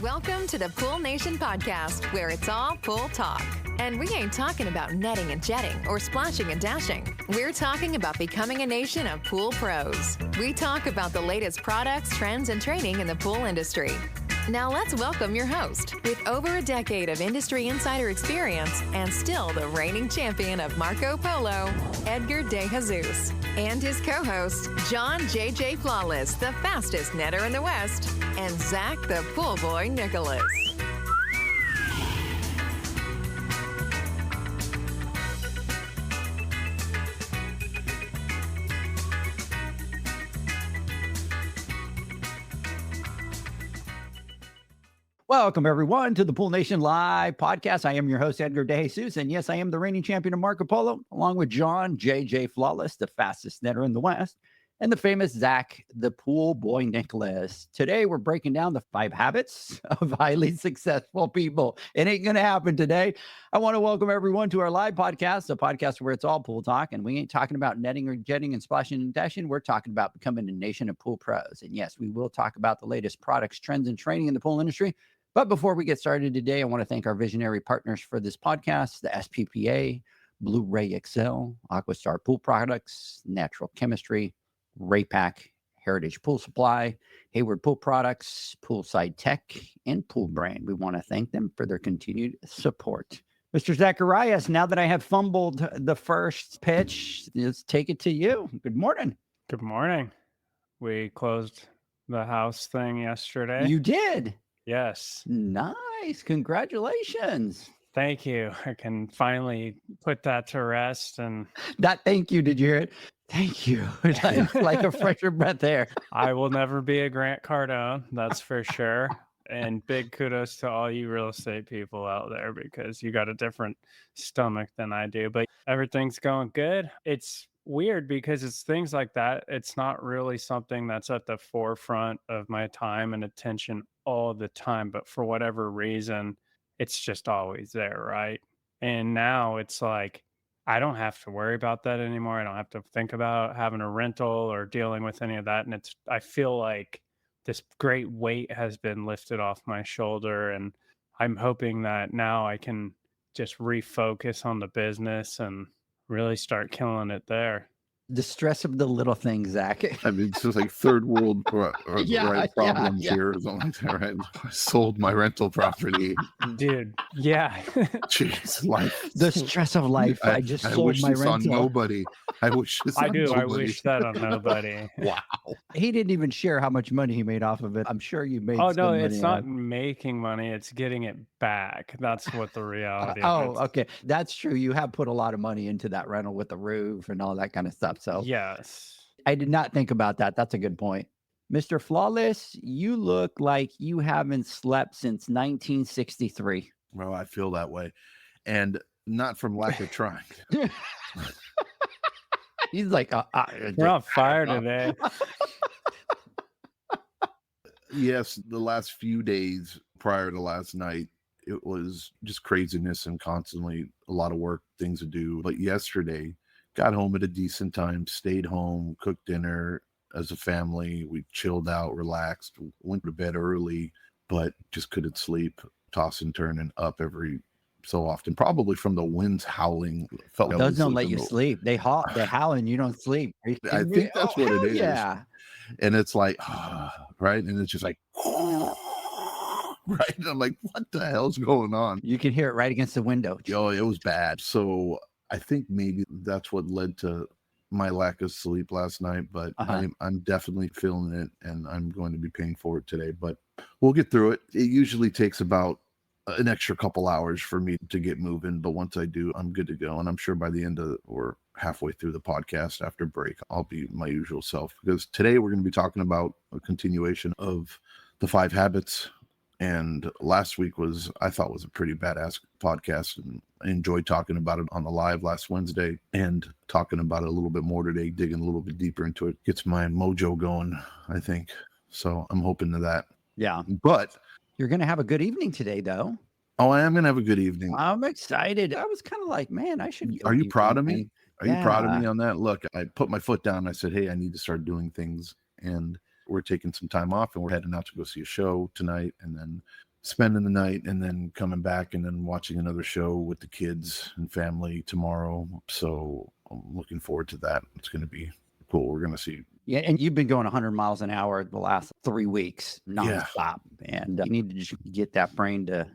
Welcome to the Pool Nation podcast, where it's all pool talk. And we ain't talking about netting and jetting or splashing and dashing. We're talking about becoming a nation of pool pros. We talk about the latest products, trends, and training in the pool industry. Now let's welcome your host, with over a decade of industry insider experience and still the reigning champion of Marco Polo, Edgar De Jesus, and his co-host, John J.J. Flawless, the fastest netter in the West, and Zach the Pool Boy Nicholas. Welcome, everyone, to the Pool Nation Live podcast. I am your host, Edgar De Jesus, and yes, I am the reigning champion of Marco Polo, along with John J.J. Flawless, the fastest netter in the West, and the famous Zach, the Pool Boy Nicholas. Today, we're breaking down the 5 habits of highly successful people. It ain't going to happen today. I want to welcome everyone to our live podcast, a podcast where it's all pool talk, and we ain't talking about netting or jetting and splashing and dashing. We're talking about becoming a nation of pool pros. And yes, we will talk about the latest products, trends, and training in the pool industry. But before we get started today, I want to thank our visionary partners for this podcast, the SPPA, Blu-Ray XL, AquaStar Pool Products, Natural Chemistry, Raypak, Heritage Pool Supply, Hayward Pool Products, Poolside Tech, and Pool Brand. We want to thank them for their continued support. Mr. Zacharias, now that I have fumbled the first pitch, let's take it to you. Good morning. Good morning. We closed the house thing yesterday. You did? Yes. Nice. Congratulations. Thank you. I can finally put that to rest. And that thank you. Did you hear it? Thank you. like a fresher breath air. I will never be a Grant Cardone. That's for sure. And big kudos to all you real estate people out there, because you got a different stomach than I do. But everything's going good. It's weird because it's things like that. It's not really something that's at the forefront of my time and attention all the time, but for whatever reason, it's just always there, right? And now it's like, I don't have to worry about that anymore. I don't have to think about having a rental or dealing with any of that. And I feel like this great weight has been lifted off my shoulder, and I'm hoping that now I can just refocus on the business and really start killing it there. The stress of the little things, Zach. I mean, it's just like third world problems here. Right? I sold my rental property. Dude, yeah. Jeez, life. The stress of life. I just sold my rental. On nobody. I wish this on nobody. I wish that on nobody. Wow. He didn't even share how much money he made off of it. I'm sure you made Oh, no, it's not making money. It's getting it back. That's what the reality is. Okay. That's true. You have put a lot of money into that rental with the roof and all that kind of stuff. So yes, I did not think about that. That's a good point. Mr. Flawless, you look like you haven't slept since 1963. Well, I feel that way. And not from lack of trying. He's like, we're on fire today. Yes, the last few days prior to last night, it was just craziness and constantly a lot of work, things to do. But yesterday, got home at a decent time, stayed home, cooked dinner as a family. We chilled out, relaxed, went to bed early, but just couldn't sleep, toss and turn and up every so often, probably from the winds howling. Felt those don't let you sleep. They howl and you don't sleep. I think that's what it is. Yeah. And it's like, right? And it's just like, right? And I'm like, what the hell's going on? You can hear it right against the window. Oh, it was bad. So I think maybe that's what led to my lack of sleep last night, but I'm definitely feeling it, and I'm going to be paying for it today, but we'll get through it. It usually takes about an extra couple hours for me to get moving, but once I do, I'm good to go. And I'm sure by the end of or halfway through the podcast after break, I'll be my usual self, because today we're going to be talking about a continuation of the 5 habits. And last week I thought was a pretty badass podcast, and I enjoyed talking about it on the live last Wednesday, and talking about it a little bit more today, digging a little bit deeper into it. Gets my mojo going, I think. So I'm hoping to that. Yeah. But you're going to have a good evening today, though. Oh, I am going to have a good evening. I'm excited. I was kind of like, man, I should. Are you proud of me? Are you proud of me on that? Look, I put my foot down. I said, hey, I need to start doing things. And we're taking some time off, and we're heading out to go see a show tonight. And then spending the night and then coming back and then watching another show with the kids and family tomorrow. So I'm looking forward to that. It's going to be cool. We're going to see. Yeah, and you've been going 100 miles an hour the last 3 weeks, nonstop. And you need to just get that brain to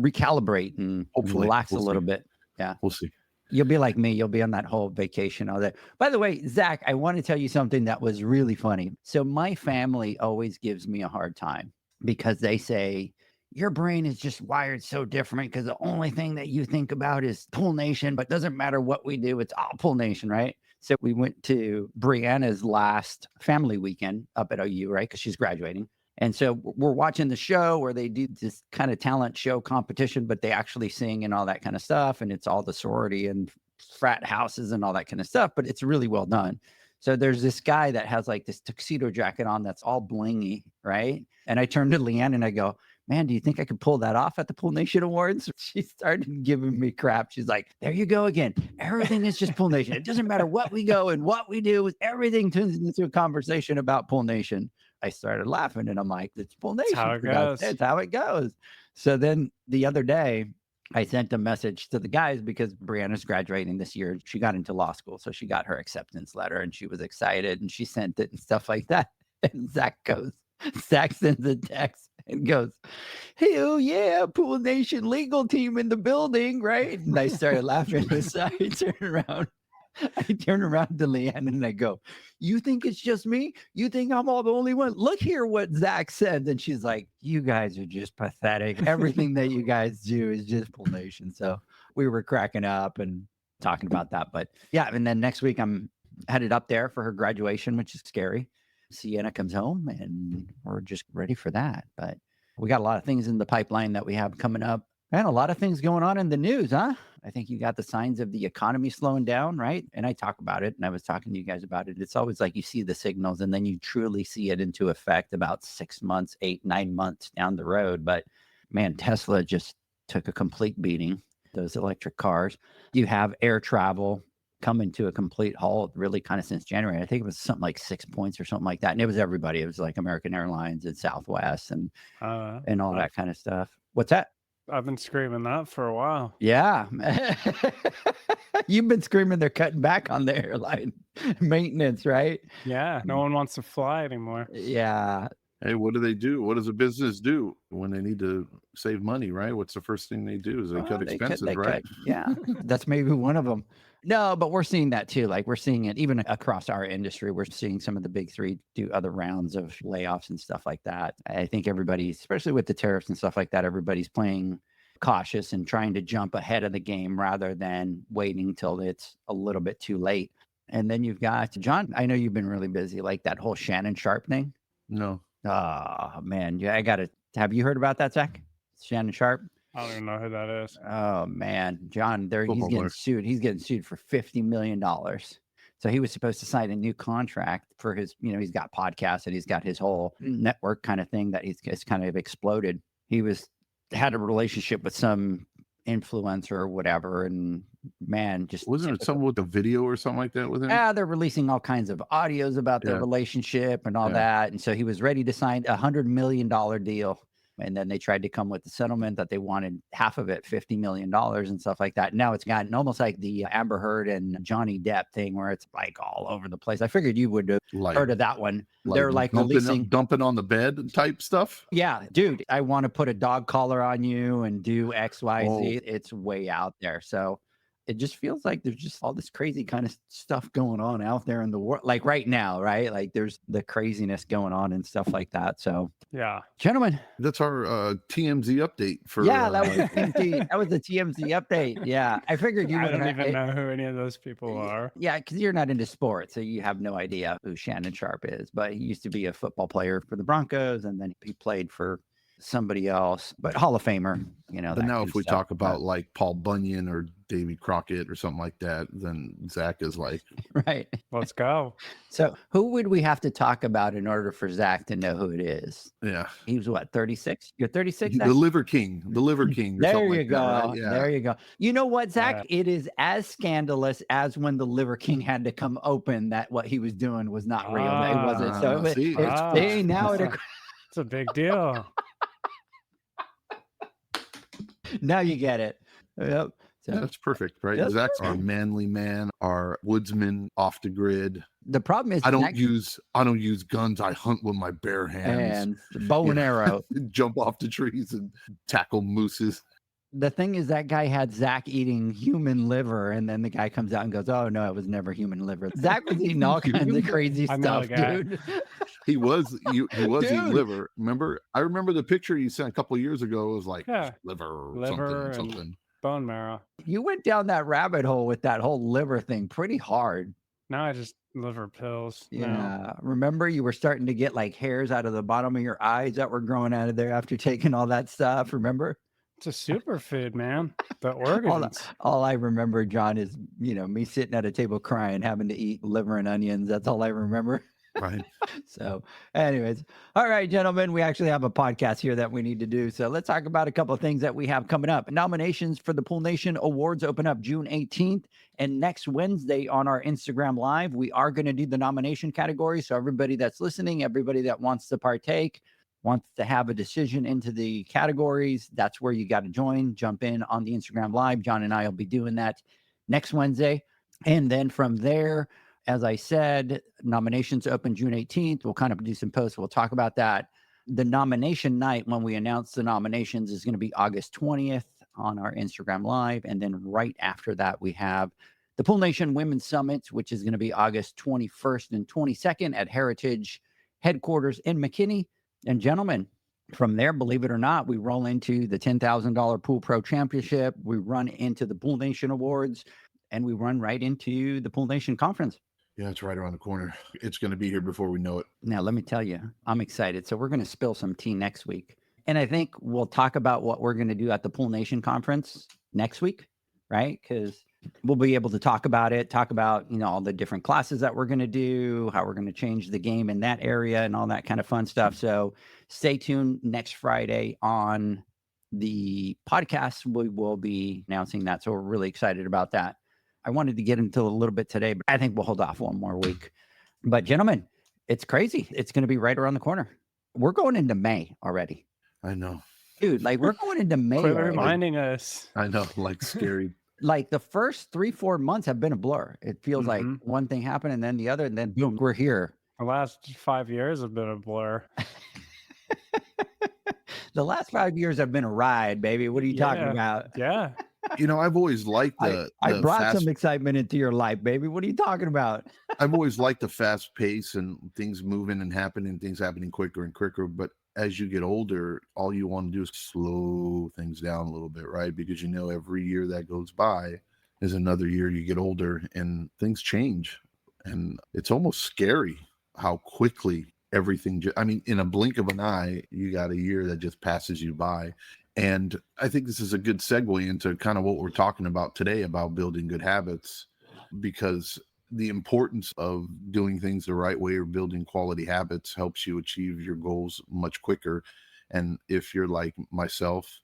recalibrate and Hopefully. relax We'll a little see. bit. Yeah. We'll see. You'll be like me. You'll be on that whole vacation, all that. By the way, Zach, I want to tell you something that was really funny. So my family always gives me a hard time because they say, your brain is just wired so different because the only thing that you think about is Pool Nation, but doesn't matter what we do, it's all Pool Nation, right? So we went to Brianna's last family weekend up at OU, right? Because she's graduating. And so we're watching the show where they do this kind of talent show competition, but they actually sing and all that kind of stuff. And it's all the sorority and frat houses and all that kind of stuff, but it's really well done. So there's this guy that has like this tuxedo jacket on that's all blingy, right? And I turned to Leanne and I go, man, do you think I could pull that off at the Pool Nation Awards? She started giving me crap. She's like, there you go again. Everything is just Pool Nation. It doesn't matter what we go and what we do. Everything turns into a conversation about Pool Nation. I started laughing and I'm like, it's Pool Nation. That's how it goes. That's how it goes. So then the other day, I sent a message to the guys because Brianna's graduating this year. She got into law school. So she got her acceptance letter and she was excited and she sent it and stuff like that. And Zach sends a text and goes, hell yeah, Pool Nation legal team in the building, right? And I started laughing. So I turn around to Leanne and I go, you think it's just me? You think I'm all the only one? Look here what Zach said. And she's like, you guys are just pathetic. Everything that you guys do is just Pool Nation. So we were cracking up and talking about that. But yeah, and then next week I'm headed up there for her graduation, which is scary. Sienna comes home and we're just ready for that. But we got a lot of things in the pipeline that we have coming up and a lot of things going on in the news, huh? I think you got the signs of the economy slowing down, right? And I talk about it and I was talking to you guys about it. It's always like you see the signals and then you truly see it into effect about 6 months, 8, 9 months down the road. But man, Tesla just took a complete beating. Those electric cars. You have air travel coming to a complete halt really kind of since January. I think it was something like 6 points or something like that. And it was everybody. It was like American Airlines and Southwest and all that kind of stuff. What's that? I've been screaming that for a while. Yeah. You've been screaming they're cutting back on the airline maintenance, right? Yeah. No one wants to fly anymore. Yeah. Hey, what do? What does a business do when they need to save money, right? What's the first thing they do? Is they cut expenses, right? Yeah. That's maybe one of them. No, but we're seeing that too. Like we're seeing it even across our industry. We're seeing some of the big three do other rounds of layoffs and stuff like that. I think everybody, especially with the tariffs and stuff like that, everybody's playing cautious and trying to jump ahead of the game rather than waiting till it's a little bit too late. And then you've got John. I know you've been really busy, like that whole Shannon Sharpe thing. No. Oh man, yeah, have you heard about that, Zach? Shannon Sharpe? I don't even know who that is. Oh man, John, he's getting sued. He's getting sued for $50 million. So he was supposed to sign a new contract for his, he's got podcasts and he's got his whole network kind of thing that it's kind of exploded. He had a relationship with some influencer or whatever, and man, just wasn't it something with a video or something like that with him? Yeah, they're releasing all kinds of audios about their relationship and all that. And so he was ready to sign $100 million deal. And then they tried to come with the settlement that they wanted half of it, $50 million and stuff like that. Now it's gotten almost like the Amber Heard and Johnny Depp thing where it's like all over the place. I figured you would have heard of that one. They're like dumping on the bed type stuff. Yeah, dude, I want to put a dog collar on you and do X, Y, Z. It's way out there. So it just feels like there's just all this crazy kind of stuff going on out there in the world. Like right now, right? Like there's the craziness going on and stuff like that. So yeah, gentlemen, that's our TMZ update for. Yeah, that was the TMZ. That was the TMZ update. Yeah, I figured you. I don't even know who any of those people are. Yeah, because you're not into sports, so you have no idea who Shannon Sharpe is. But he used to be a football player for the Broncos, and then he played for somebody else, but Hall of Famer, But now if we talk about like Paul Bunyan or Davy Crockett or something like that, then Zach is like, right. Let's go. So who would we have to talk about in order for Zach to know who it is? Yeah. He was what, 36? You're 36? The Liver King. The Liver King. There you go. That, right? Yeah. There you go. You know what, Zach? It is as scandalous as when the Liver King had to come open that what he was doing was not real. It wasn't. So it's a big deal. Now you get it. Yep. So That's perfect, right? that's Zach's our perfect. manly man, our woodsman off the grid. The problem is I don't Zach use guns. I hunt with my bare hands. and bow and arrow. Jump off the trees and tackle mooses. The thing is, that guy had Zach eating human liver, and then the guy comes out and goes, "Oh no, it was never human liver." Zach was eating all kinds of crazy I know stuff, the guy. dude. He was eating Dude. liver. I remember the picture you sent a couple of years ago. It was like Yeah. liver or Liver something. and bone marrow. You went down that rabbit hole with that whole liver thing pretty hard. Now I just liver pills. Yeah. Now. Remember, you were starting to get like hairs out of the bottom of your eyes that were growing out of there after taking all that stuff. Remember? It's a superfood, man. The organs. All I remember, John, is, me sitting at a table crying, having to eat liver and onions. That's all I remember. Right. So anyways, all right, gentlemen, we actually have a podcast here that we need to do. So let's talk about a couple of things that we have coming up. Nominations for the Pool Nation Awards open up June 18th. And next Wednesday on our Instagram Live, we are going to do the nomination category. So everybody that's listening, everybody that wants to partake, wants to have a decision into the categories, that's where you got to jump in on the Instagram Live. John and I will be doing that next Wednesday. And then from there, as I said, nominations open June 18th. We'll kind of do some posts. We'll talk about that. The nomination night, when we announce the nominations, is going to be August 20th on our Instagram Live. And then right after that, we have the Pool Nation Women's Summit, which is going to be August 21st and 22nd at Heritage Headquarters in McKinney. And gentlemen, from there, believe it or not, we roll into the $10,000 Pool Pro Championship. We run into the Pool Nation Awards, and we run right into the Pool Nation Conference. Yeah, it's right around the corner. It's going to be here before we know it. Now, let me tell you, I'm excited. So we're going to spill some tea next week. And I think we'll talk about what we're going to do at the Pool Nation Conference next week, right? Because we'll be able to talk about it, talk about, all the different classes that we're going to do, how we're going to change the game in that area and all that kind of fun stuff. So stay tuned next Friday on the podcast. We will be announcing that. So we're really excited about that. I wanted to get into a little bit today, but I think we'll hold off one more week. But gentlemen, it's crazy. It's going to be right around the corner. We're going into May already. I know. Dude, we're going into May. Quit already. reminding us. I know, scary. The first 3-4 months have been a blur. It feels like one thing happened and then the other, and then boom, we're here. The last 5 years have been a blur. The last 5 years have been a ride, baby. What are you talking about? Yeah. I've always liked I brought some excitement into your life, baby. What are you talking about? I've always liked the fast pace and things moving and happening, things happening quicker and quicker. But as you get older, all you want to do is slow things down a little bit, right? Because every year that goes by is another year you get older and things change. And it's almost scary how quickly everything, in a blink of an eye, you got a year that just passes you by. And I think this is a good segue into kind of what we're talking about today about building good habits, because the importance of doing things the right way or building quality habits helps you achieve your goals much quicker. And if you're like myself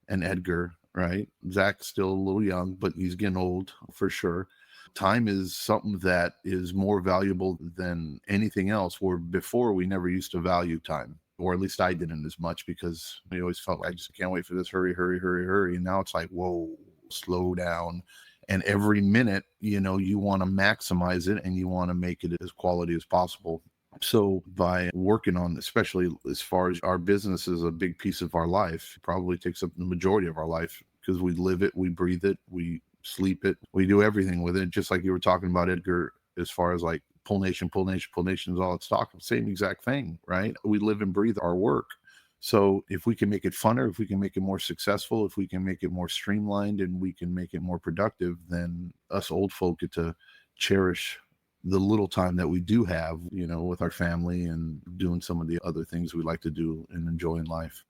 and Edgar, right? Zach's still a little young, but he's getting old for sure. Time is something that is more valuable than anything else, where before we never used to value time. Or at least I didn't as much, because I always felt like I just can't wait for this. Hurry. And now it's like, whoa, slow down. And every minute, you want to maximize it and you want to make it as quality as possible. So by working on, especially as far as our business is a big piece of our life, it probably takes up the majority of our life, because we live it, we breathe it, we sleep it, we do everything with it. Just like you were talking about, Edgar, as far as Pool Nation is all it's talking, same exact thing, right? We live and breathe our work. So if we can make it funner, if we can make it more successful, if we can make it more streamlined, and we can make it more productive, then us old folk get to cherish the little time that we do have, with our family and doing some of the other things we like to do and enjoy in life.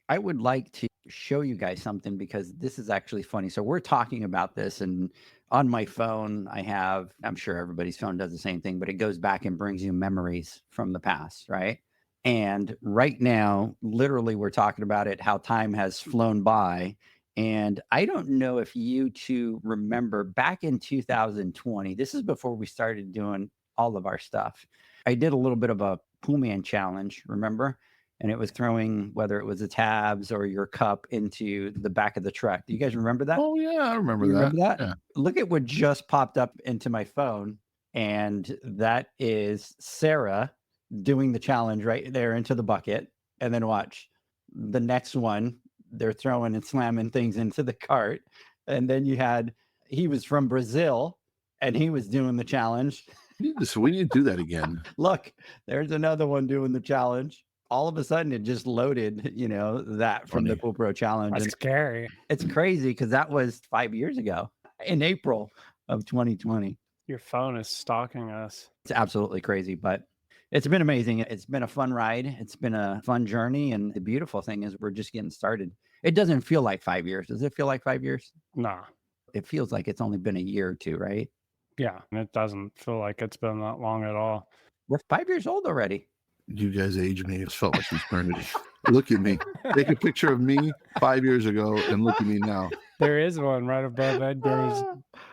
I would like to show you guys something, because this is actually funny. So we're talking about this, and on my phone, I'm sure everybody's phone does the same thing, but it goes back and brings you memories from the past, right? And right now, literally, we're talking about it, how time has flown by. And I don't know if you two remember back in 2020, this is before we started doing all of our stuff. I did a little bit of a Pool Man challenge, remember? and it was throwing, whether it was the tabs or your cup, into the back of the truck. Do you guys remember that? Oh yeah, I remember You that. remember that? Yeah. Look at what just popped up into my phone, and that is Sarah doing the challenge right there into the bucket. And then watch the next one. They're throwing and slamming things into the cart. And then he was from Brazil, and he was doing the challenge. We need to do that again. Look, there's another one doing the challenge. All of a sudden, it just loaded, that from the Funny. Pool Pro Challenge. That's And scary. it's crazy because that was 5 years ago in April of 2020. Your phone is stalking us. It's absolutely crazy, but it's been amazing. It's been a fun ride. It's been a fun journey. And the beautiful thing is we're just getting started. It doesn't feel like 5 years. Does it feel like 5 years? Nah. It feels like it's only been a year or two, right? Yeah. And it doesn't feel like it's been that long at all. We're 5 years old already. You guys age me. It felt like eternity. Look at me. Take a picture of me 5 years ago and look at me now. There is one right above Edgar's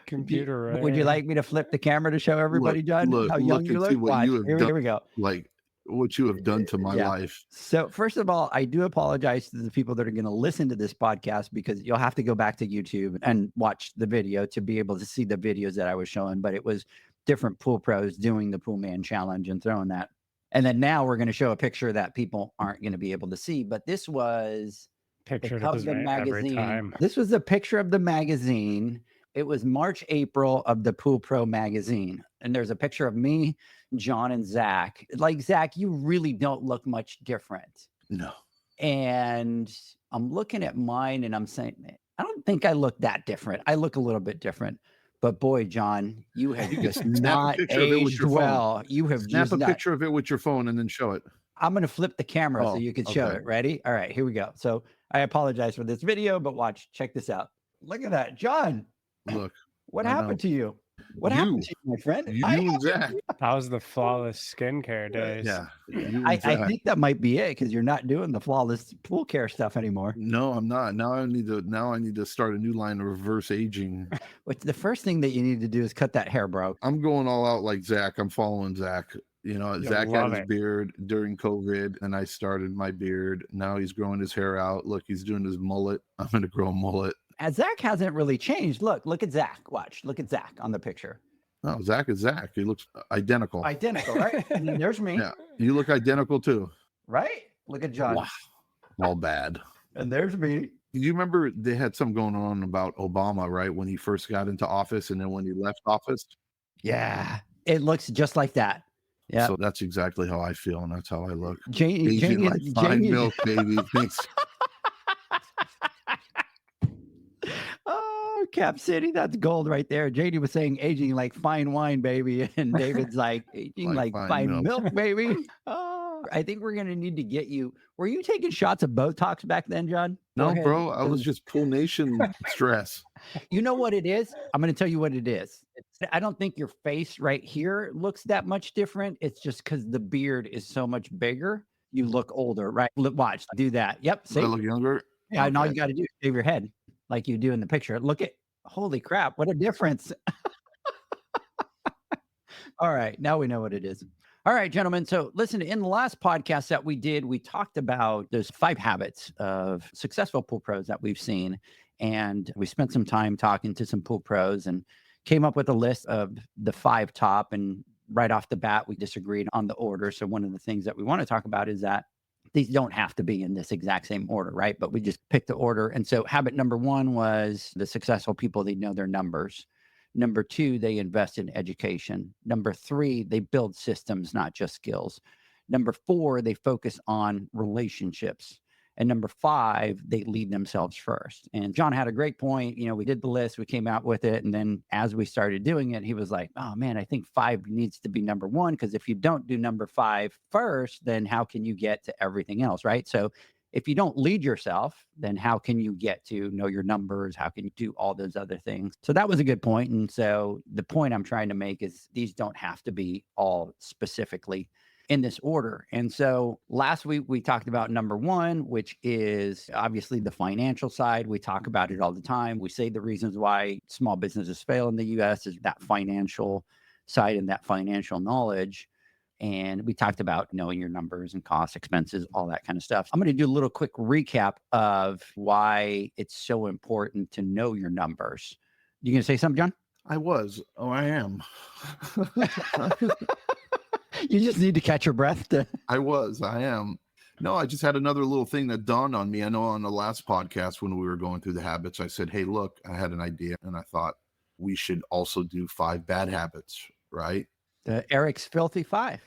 computer. Right Would you here. like me to flip the camera to show everybody, John, how young look you and look? see what Watch. you have Here done. we go. Like what you have done to my Yeah. life. So first of all, I do apologize to the people that are going to listen to this podcast, because you'll have to go back to YouTube and watch the video to be able to see the videos that I was showing. But it was different pool pros doing the Pool Man Challenge and throwing that. And then now we're going to show a picture that people aren't going to be able to see. But this was Picture of does the it every magazine. time. This was a picture of the magazine. It was March, April of the Pool Pro magazine. And there's a picture of me, John, and Zach. Like, Zach, you really don't look much different. No. And I'm looking at mine and I'm saying, I don't think I look that different. I look a little bit different. But boy, John, you have just not picture of it with aged your phone. well. You have Snap just a not. picture of it with your phone and then show it. I'm going to flip the camera so Oh, you can show okay. it. Ready? All right, here we go. So I apologize for this video, but watch, check this out. Look at that. John, Look. what I happened know. to you? What happened to you, my friend? You and Zach. That was the flawless skincare days. Yeah. You and I Zach. think that might be it, because you're not doing the flawless pool care stuff anymore. No, I'm not. Now I need to start a new line of reverse aging. Which the first thing that you need to do is cut that hair, bro. I'm going all out like Zach. I'm following Zach. Zach had love his it. beard during COVID, and I started my beard. Now he's growing his hair out. Look, he's doing his mullet. I'm going to grow a mullet. As Zach hasn't really changed. Look at Zach. Watch. Look at Zach on the picture. No, Zach is Zach. He looks identical. Identical, right? And then there's me, Yeah, you look identical too. right? Look at John. Wow. All bad. And there's me. You remember they had something going on about Obama, right? When he first got into office and then when he left office. Yeah. It looks just like that. Yeah. So that's exactly how I feel, and that's how I look. Janie, Aging like fine milk, baby. Thanks. Oh, Cap City, that's gold right there. JD was saying aging like fine wine, baby. And David's like aging like fine milk, baby. Oh, I think we're going to need to get you. Were you taking shots of Botox back then, John? Go No, ahead. bro, I was just Pool Nation stress. You know what it is? I'm going to tell you what it is. I don't think your face right here looks that much different. It's just because the beard is so much bigger. You look older, right? Watch, do that. Yep. Do I look younger? Yeah, and all Okay. you got to do is shave your head like you do in the picture. Look at, holy crap, what a difference. All right, now we know what it is. All right, gentlemen. So listen, in the last podcast that we did, we talked about those 5 habits of successful pool pros that we've seen. And we spent some time talking to some pool pros and came up with a list of the 5 top. And right off the bat, we disagreed on the order. So one of the things that we want to talk about is that these don't have to be in this exact same order, right? But we just picked the order. And so habit number 1 was the successful people, they know their numbers. Number 2, they invest in education. Number 3, they build systems, not just skills. Number 4, they focus on relationships. And number 5, they lead themselves first. And John had a great point. We did the list, we came out with it. And then as we started doing it, he was like, oh man, I think 5 needs to be number 1. Because if you don't do number 5 first, then how can you get to everything else, right? So if you don't lead yourself, then how can you get to know your numbers? How can you do all those other things? So that was a good point. And so the point I'm trying to make is these don't have to be all specifically in this order. And so last week we talked about number 1, which is obviously the financial side. We talk about it all the time. We say the reasons why small businesses fail in the US is that financial side and that financial knowledge. And we talked about knowing your numbers and costs, expenses, all that kind of stuff. I'm going to do a little quick recap of why it's so important to know your numbers. You going to say something, John? I was. Oh, I am. You just need to catch your breath. I am. No, I just had another little thing that dawned on me. I know on the last podcast when we were going through the habits, I said, hey, look, I had an idea and I thought we should also do 5 bad habits, right? Eric's Filthy 5.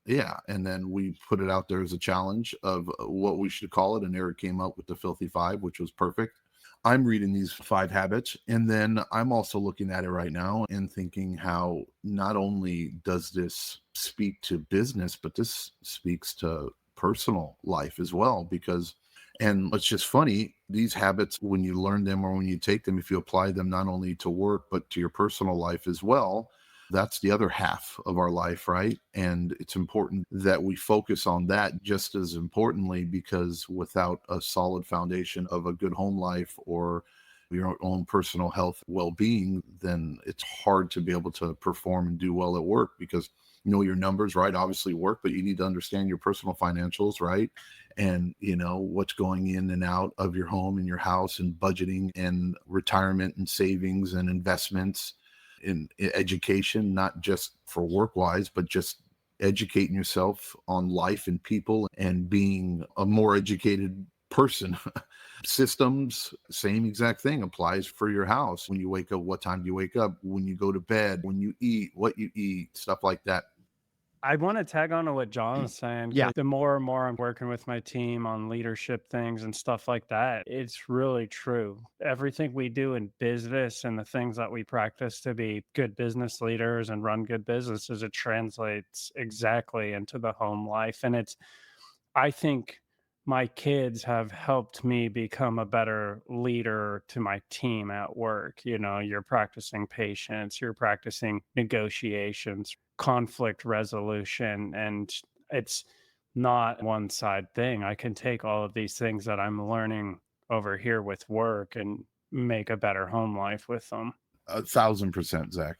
Yeah. And then we put it out there as a challenge of what we should call it. And Eric came up with the Filthy 5, which was perfect. I'm reading these 5 habits, and then I'm also looking at it right now and thinking how not only does this speak to business, but this speaks to personal life as well, because, and it's just funny, these habits, when you learn them or when you take them, if you apply them not only to work, but to your personal life as well, that's the other half of our life, right? And it's important that we focus on that just as importantly, because without a solid foundation of a good home life or your own personal health well-being, then it's hard to be able to perform and do well at work, because you know your numbers, right? Obviously work, but you need to understand your personal financials, right? And you know what's going in and out of your home and your house, and budgeting and retirement and savings and investments in education, not just for work wise, but just educating yourself on life and people and being a more educated person. Systems, same exact thing applies for your house. When you wake up, what time do you wake up? When you go to bed, when you eat, what you eat, stuff like that. I want to tag on to what John was saying. Yeah. The more and more I'm working with my team on leadership things and stuff like that, it's really true. Everything we do in business and the things that we practice to be good business leaders and run good businesses, it translates exactly into the home life. And I think my kids have helped me become a better leader to my team at work. You know, you're practicing patience, you're practicing negotiations, conflict resolution, and it's not one side thing. I can take all of these things that I'm learning over here with work and make a better home life with them. 1,000%, Zach.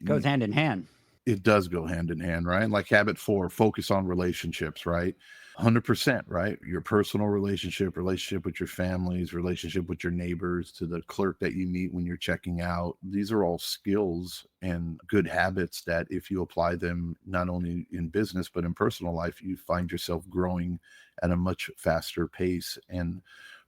Goes hand in hand. It does go hand in hand, right? Like habit 4, focus on relationships, right? 100%, right? Your personal relationship with your families, relationship with your neighbors, to the clerk that you meet when you're checking out. These are all skills and good habits that if you apply them not only in business, but in personal life, you find yourself growing at a much faster pace and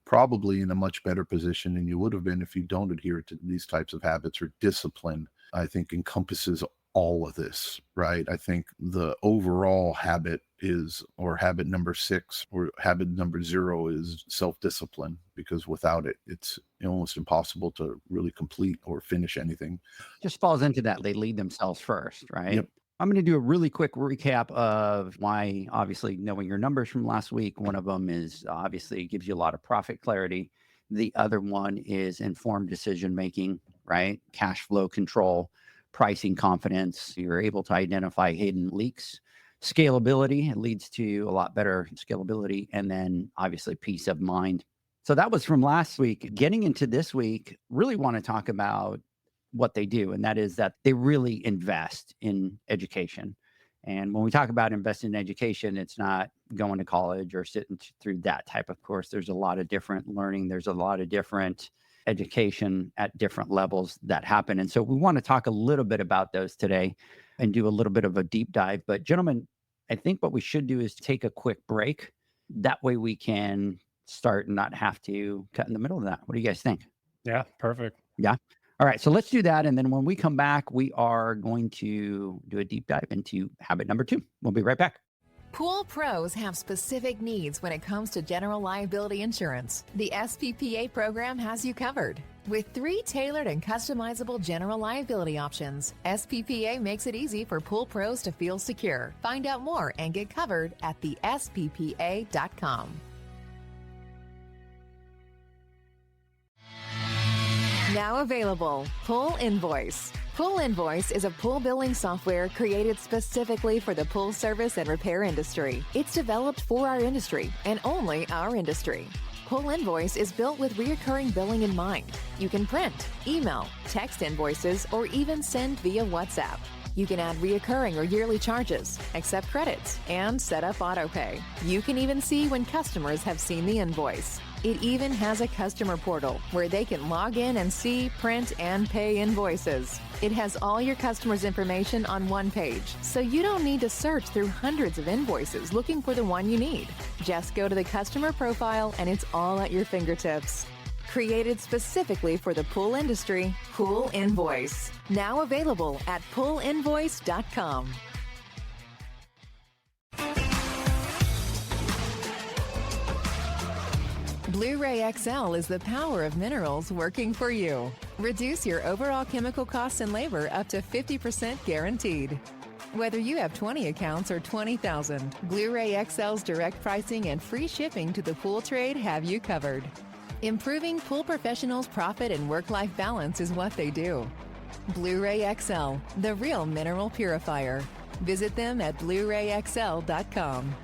probably in a much better position than you would have been if you don't adhere to these types of habits. Or discipline, I think, encompasses all of this, right? I think the overall habit is, or habit number 6 or habit number 0 is self-discipline, because without it, it's almost impossible to really complete or finish anything. Just falls into that. They lead themselves first, right? Yep. I'm going to do a really quick recap of why, obviously, knowing your numbers from last week. One of them is obviously it gives you a lot of profit clarity. The other one is informed decision-making, right? Cash flow control, pricing confidence. You're able to identify hidden leaks. Scalability, it leads to a lot better scalability. And then obviously peace of mind. So that was from last week. Getting into this week, really want to talk about what they do. And that is that they really invest in education. And when we talk about investing in education, it's not going to college or sitting through that type of course. There's a lot of different learning. There's a lot of different education at different levels that happen. And so we want to talk a little bit about those today and do a little bit of a deep dive. But gentlemen, I think what we should do is take a quick break. That way we can start and not have to cut in the middle of that. What do you guys think? Yeah, perfect. Yeah. All right. So let's do that. And then when we come back, we are going to do a deep dive into habit number 2. We'll be right back. Pool pros have specific needs when it comes to general liability insurance. The SPPA program has you covered. With 3 tailored and customizable general liability options, SPPA makes it easy for pool pros to feel secure. Find out more and get covered at thesppa.com. Now available, Pool Invoice. Pool Invoice is a pool billing software created specifically for the pool service and repair industry. It's developed for our industry and only our industry. Pool Invoice is built with recurring billing in mind. You can print, email, text invoices, or even send via WhatsApp. You can add reoccurring or yearly charges, accept credits, and set up autopay. You can even see when customers have seen the invoice. It even has a customer portal where they can log in and see, print, and pay invoices. It has all your customers' information on one page, so you don't need to search through hundreds of invoices looking for the one you need. Just go to the customer profile and it's all at your fingertips. Created specifically for the pool industry, Pool Invoice. Now available at poolinvoice.com. Blu-Ray XL is the power of minerals working for you. Reduce your overall chemical costs and labor up to 50% guaranteed. Whether you have 20 accounts or 20,000, Blu-Ray XL's direct pricing and free shipping to the pool trade have you covered. Improving pool professionals' profit and work-life balance is what they do. Blu-Ray XL, the real mineral purifier. Visit them at BluRayXL.com.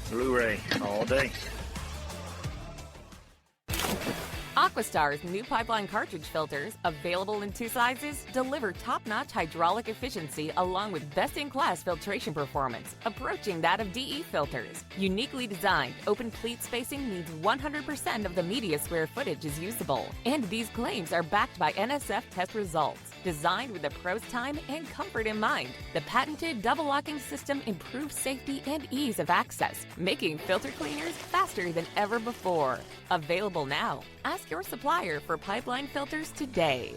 Blu-ray all day. AquaStar's new pipeline cartridge filters, available in 2 sizes, deliver top-notch hydraulic efficiency along with best-in-class filtration performance, approaching that of DE filters. Uniquely designed, open pleat spacing means 100% of the media square footage is usable. And these claims are backed by NSF test results. Designed with the pro's time and comfort in mind, the patented double locking system improves safety and ease of access, making filter cleaners faster than ever before. Available now. Ask your supplier for pipeline filters today.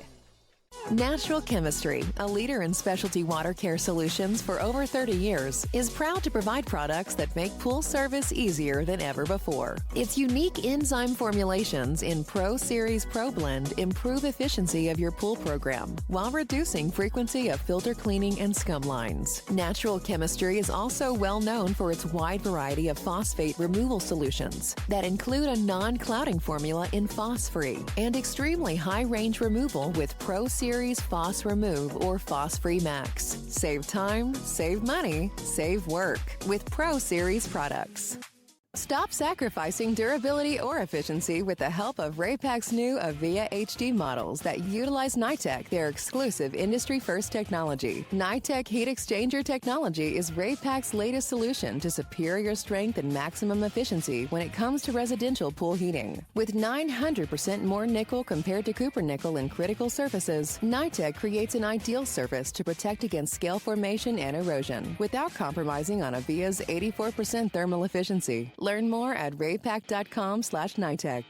Natural Chemistry, a leader in specialty water care solutions for over 30 years, is proud to provide products that make pool service easier than ever before. Its unique enzyme formulations in Pro Series Pro Blend improve efficiency of your pool program while reducing frequency of filter cleaning and scum lines. Natural Chemistry is also well known for its wide variety of phosphate removal solutions that include a non-clouding formula in Phos-Free and extremely high-range removal with Pro Series Phos Remove or Phos-Free Max. Save time, save money, save work with Pro Series products. Stop sacrificing durability or efficiency with the help of Raypak's new Avia HD models that utilize NITEC, their exclusive industry-first technology. NITEC heat exchanger technology is Raypak's latest solution to superior strength and maximum efficiency when it comes to residential pool heating. With 900% more nickel compared to copper nickel in critical surfaces, NITEC creates an ideal surface to protect against scale formation and erosion without compromising on Avia's 84% thermal efficiency. Learn more at raypak.com/NITEC.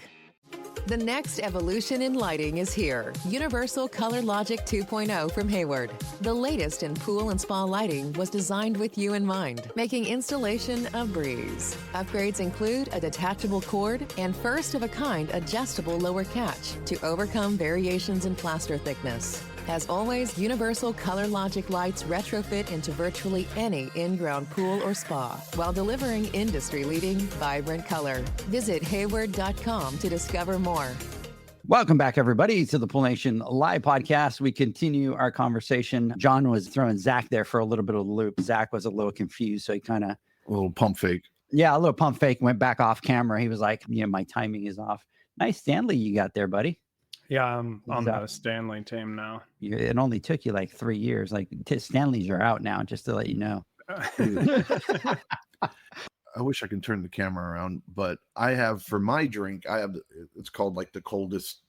The next evolution in lighting is here. Universal Color Logic 2.0 from Hayward. The latest in pool and spa lighting was designed with you in mind, making installation a breeze. Upgrades include a detachable cord and first-of-a-kind adjustable lower catch to overcome variations in plaster thickness. As always, Universal Color Logic lights retrofit into virtually any in-ground pool or spa while delivering industry-leading, vibrant color. Visit Hayward.com to discover more. Welcome back, everybody, to the Pool Nation Live podcast. We continue our conversation. John was throwing Zach there for a little bit of the loop. Zach was a little confused, so he kind of... A little pump fake. Yeah, a little pump fake, went back off camera. He was like, my timing is off. Nice Stanley you got there, buddy. Yeah, I'm on the Stanley team now. It only took you like 3 years. Like Stanleys are out now, just to let you know. I wish I could turn the camera around, but I have for my drink, it's called like the coldest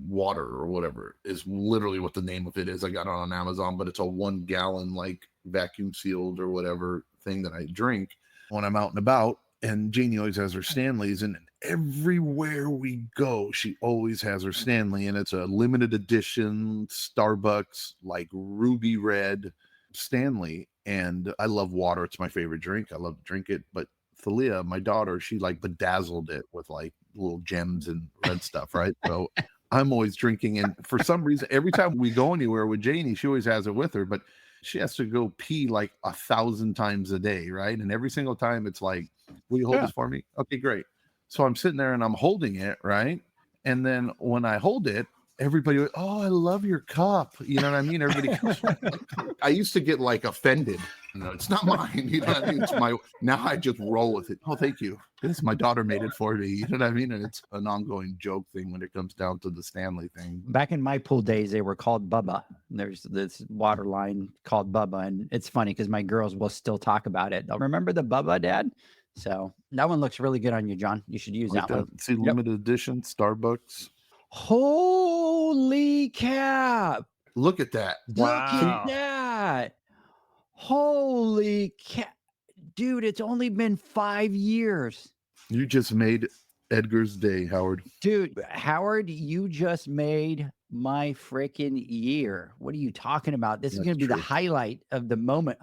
water or whatever is literally what the name of it is. I got it on Amazon, but it's a 1 gallon like vacuum sealed or whatever thing that I drink when I'm out and about. And Janie always has her Stanleys, and everywhere we go, she always has her Stanley, and it's a limited edition Starbucks, like ruby red Stanley. And I love water. It's my favorite drink. I love to drink it. But Thalia, my daughter, she like bedazzled it with like little gems and red stuff, right? So I'm always drinking. And for some reason, every time we go anywhere with Janie, she always has it with her, but she has to go pee like 1,000 times a day, right? And every single time it's like, will you hold this for me? Okay, great. So I'm sitting there and I'm holding it, right? And then when I hold it, everybody would, oh, I love your cup. You know what I mean? Everybody goes, I used to get like offended. No, it's not mine. You know what I mean? It's my, now I just roll with it. Oh, thank you. This, my daughter made it for me. You know what I mean? And it's an ongoing joke thing when it comes down to the Stanley thing. Back in my pool days, they were called Bubba. There's this water line called Bubba. And it's funny because my girls will still talk about it. They'll remember the Bubba, Dad? So that one looks really good on you, John. You should use Like that one. See, limited edition, Starbucks. Holy cap. Look at that. Look at that. Holy cap. Dude, it's only been 5 years. You just made Edgar's day, Howard. Dude, Howard, you just made my freaking year. What are you talking about? This is going to be the highlight of the moment.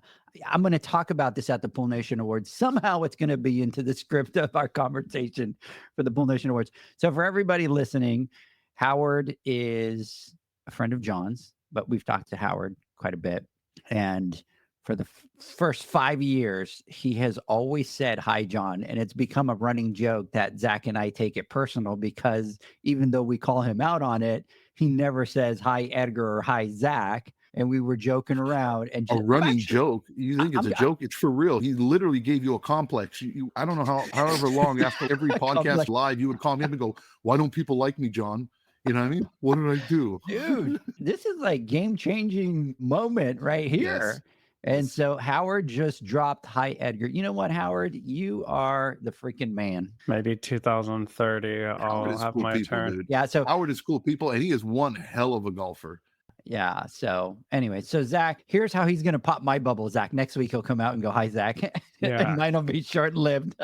I'm going to talk about this at the Pool Nation Awards. Somehow it's going to be into the script of our conversation for the Pool Nation Awards. So for everybody listening, Howard is a friend of John's, but we've talked to Howard quite a bit. And for the first 5 years, he has always said, hi, John. And it's become a running joke that Zach and I take it personal because even though we call him out on it, he never says, hi, Edgar, or hi, Zach. And we were joking around. And just, a running joke. You think it's a joke? It's for real. He literally gave you a complex. I don't know however long after every podcast live, you would call me up and go, why don't people like me, John? You know what I mean? What did I do? Dude, this is like game-changing moment right here. Yes. And so Howard just dropped hi, Edgar. You know what, Howard? You are the freaking man. Maybe 2030, I'll have cool my people, turn. Dude. Yeah, so Howard is cool people, and he is one hell of a golfer. Yeah. So anyway, so Zach, here's how he's going to pop my bubble, Zach. Next week, he'll come out and go, hi, Zach. Yeah. And mine will be short-lived.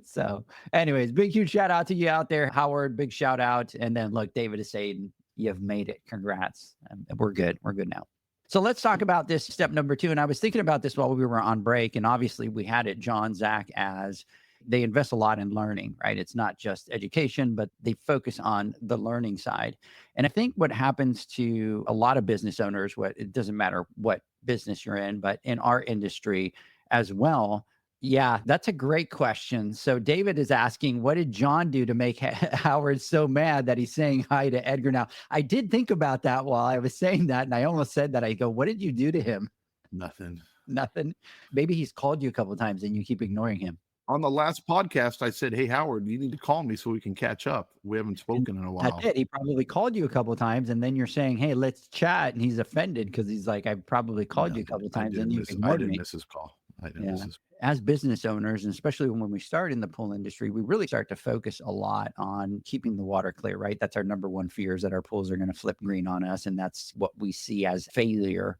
So anyways, big, huge shout out to you out there, Howard. Big shout out. And then look, David is saying you've made it. Congrats. We're good. We're good now. So let's talk about this step number 2. And I was thinking about this while we were on break. And obviously we had it, John, Zach, as they invest a lot in learning, right? It's not just education, but they focus on the learning side. And I think what happens to a lot of business owners, it doesn't matter what business you're in, but in our industry as well. Yeah, that's a great question. So David is asking, what did John do to make Howard so mad that he's saying hi to Edgar now? I did think about that while I was saying that, and I almost said that. I go, what did you do to him? Nothing. Nothing. Maybe he's called you a couple of times and you keep ignoring him. On the last podcast, I said, hey, Howard, you need to call me so we can catch up. We haven't spoken in a while. That's it. He probably called you a couple of times, and then you're saying, hey, let's chat. And he's offended because he's like, I probably called you a couple of times and you ignored me. I didn't miss his call. As business owners, and especially when we start in the pool industry, we really start to focus a lot on keeping the water clear, right? That's our number one fear, is that our pools are going to flip green on us. And that's what we see as failure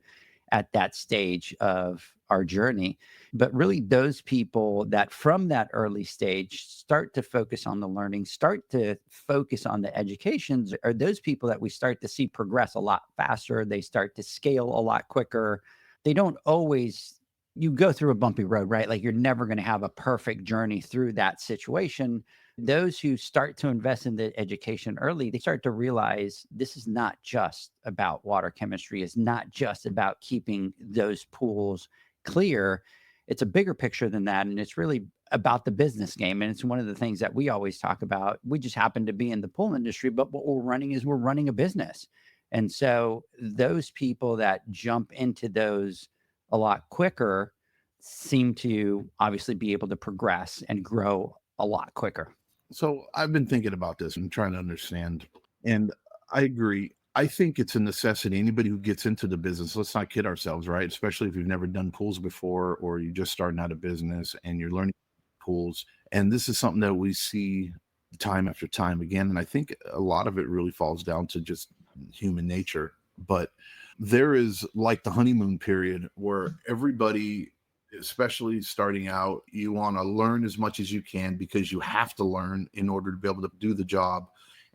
at that stage of our journey. But really those people that from that early stage start to focus on the learning, start to focus on the educations, are those people that we start to see progress a lot faster. They start to scale a lot quicker. They don't always, you go through a bumpy road, right? Like you're never going to have a perfect journey through that situation. Those who start to invest in the education early, they start to realize this is not just about water chemistry. It's not just about keeping those pools clear. It's a bigger picture than that. And it's really about the business game. And it's one of the things that we always talk about. We just happen to be in the pool industry, but what we're running is we're running a business. And so those people that jump into those a lot quicker seem to obviously be able to progress and grow a lot quicker. So I've been thinking about this and trying to understand, and I agree. I think it's a necessity. Anybody who gets into the business, let's not kid ourselves, right? Especially if you've never done pools before, or you're just starting out a business and you're learning pools. And this is something that we see time after time again. And I think a lot of it really falls down to just human nature. But there is like the honeymoon period where everybody, especially starting out, you want to learn as much as you can because you have to learn in order to be able to do the job.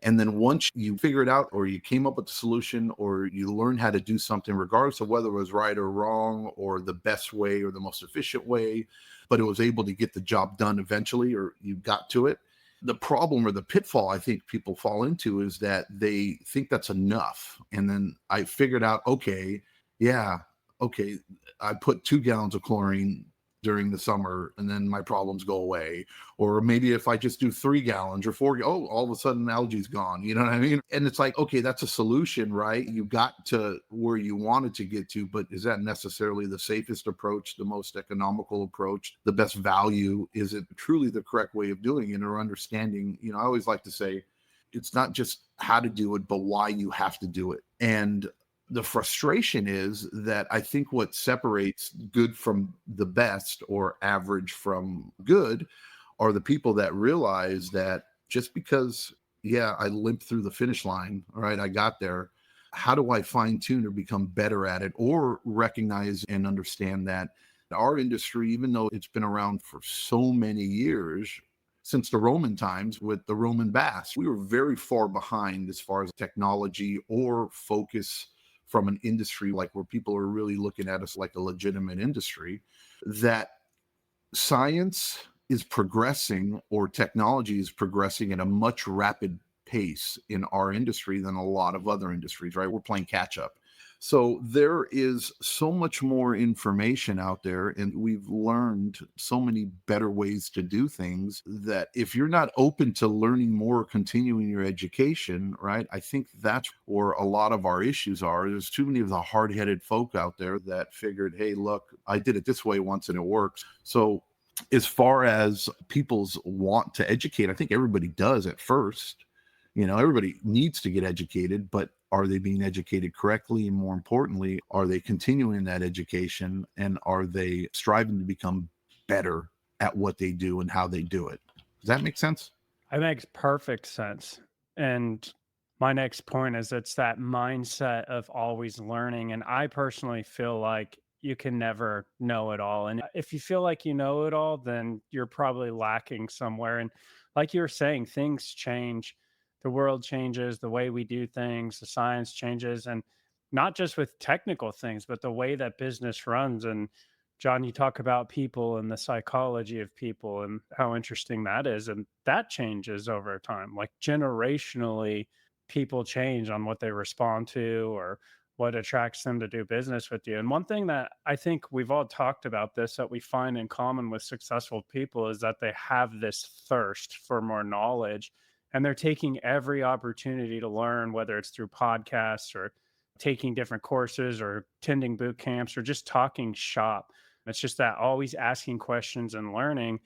And then once you figure it out, or you came up with the solution, or you learn how to do something, regardless of whether it was right or wrong, or the best way or the most efficient way, but it was able to get the job done eventually, or you got to it. The problem or the pitfall I think people fall into is that they think that's enough. And then I figured out, okay, I put 2 gallons of chlorine during the summer and then my problems go away. Or maybe if I just do 3 gallons or 4, all of a sudden algae's gone. You know what I mean? And it's like, okay, that's a solution, right? You got to where you wanted to get to, but is that necessarily the safest approach, the most economical approach, the best value? Is it truly the correct way of doing it or understanding? I always like to say, it's not just how to do it, but why you have to do it. And the frustration is that I think what separates good from the best or average from good are the people that realize that just because, I limped through the finish line, all right, I got there. How do I fine tune or become better at it, or recognize and understand that our industry, even though it's been around for so many years, since the Roman times with the Roman baths, we were very far behind as far as technology or focus from an industry like where people are really looking at us like a legitimate industry. That science is progressing or technology is progressing at a much rapid pace in our industry than a lot of other industries, right? We're playing catch up. So there is so much more information out there, and we've learned so many better ways to do things that if you're not open to learning more, continuing your education, right? I think that's where a lot of our issues are. There's too many of the hard-headed folk out there that figured, hey, look, I did it this way once and it works. So as far as people's want to educate, I think everybody does at first. Everybody needs to get educated, but are they being educated correctly? And more importantly, are they continuing that education, and are they striving to become better at what they do and how they do it? Does that make sense? It makes perfect sense. And my next point is it's that mindset of always learning. And I personally feel like you can never know it all. And if you feel like you know it all, then you're probably lacking somewhere. And like you were saying, things change. The world changes, the way we do things, the science changes, and not just with technical things, but the way that business runs. And John, you talk about people and the psychology of people and how interesting that is. And that changes over time. Like generationally, people change on what they respond to or what attracts them to do business with you. And one thing that I think we've all talked about this, that we find in common with successful people, is that they have this thirst for more knowledge. And they're taking every opportunity to learn, whether it's through podcasts or taking different courses or attending boot camps or just talking shop. It's just that always asking questions and learning.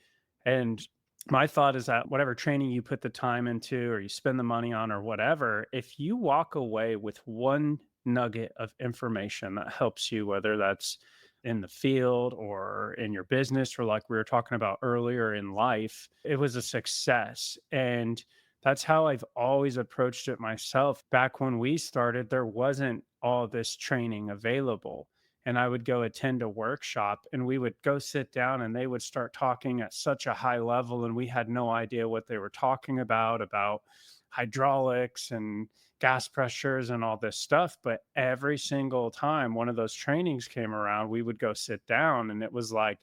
And my thought is that whatever training you put the time into or you spend the money on or whatever, if you walk away with one nugget of information that helps you, whether that's in the field or in your business, or like we were talking about earlier in life, it was a success. And that's how I've always approached it myself. Back when we started, there wasn't all this training available. And I would go attend a workshop and we would go sit down and they would start talking at such a high level. And we had no idea what they were talking about hydraulics and gas pressures and all this stuff. But every single time one of those trainings came around, we would go sit down. And it was like,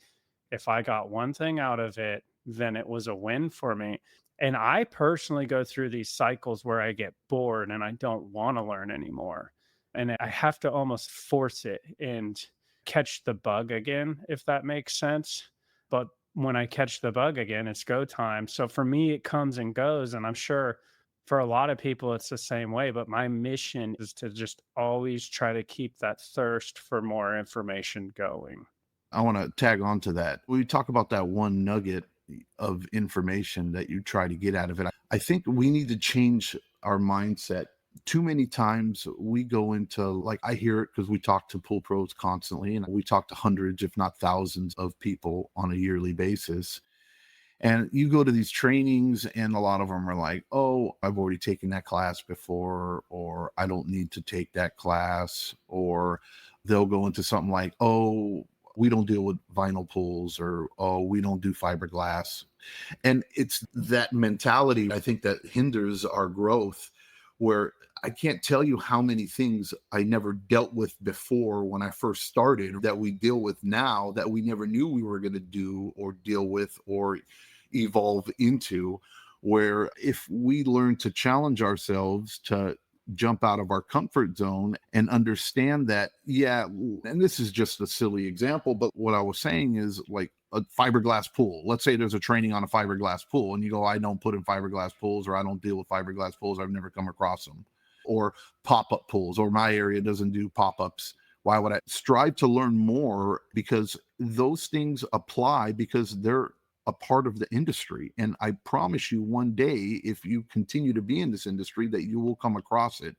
if I got one thing out of it, then it was a win for me. And I personally go through these cycles where I get bored and I don't want to learn anymore. And I have to almost force it and catch the bug again, if that makes sense. But when I catch the bug again, it's go time. So for me, it comes and goes. And I'm sure for a lot of people, it's the same way. But my mission is to just always try to keep that thirst for more information going. I want to tag on to that. We talk about that one nugget of information that you try to get out of it. I think we need to change our mindset. Too many times we go into, like, I hear it because we talk to pool pros constantly, and we talk to hundreds, if not thousands of people on a yearly basis. And you go to these trainings and a lot of them are like, oh, I've already taken that class before, or I don't need to take that class. Or they'll go into something like, oh, we don't deal with vinyl pools, or, oh, we don't do fiberglass. And it's that mentality, I think, that hinders our growth, where I can't tell you how many things I never dealt with before when I first started that we deal with now that we never knew we were going to do or deal with or evolve into, where if we learn to challenge ourselves to jump out of our comfort zone and understand that, yeah, and this is just a silly example, but what I was saying is like a fiberglass pool. Let's say there's a training on a fiberglass pool and you go, I don't put in fiberglass pools, or I don't deal with fiberglass pools. I've never come across them. Or pop-up pools, or my area doesn't do pop-ups. Why would I strive to learn more? Because those things apply because they're a part of the industry. And I promise you one day, if you continue to be in this industry, that you will come across it.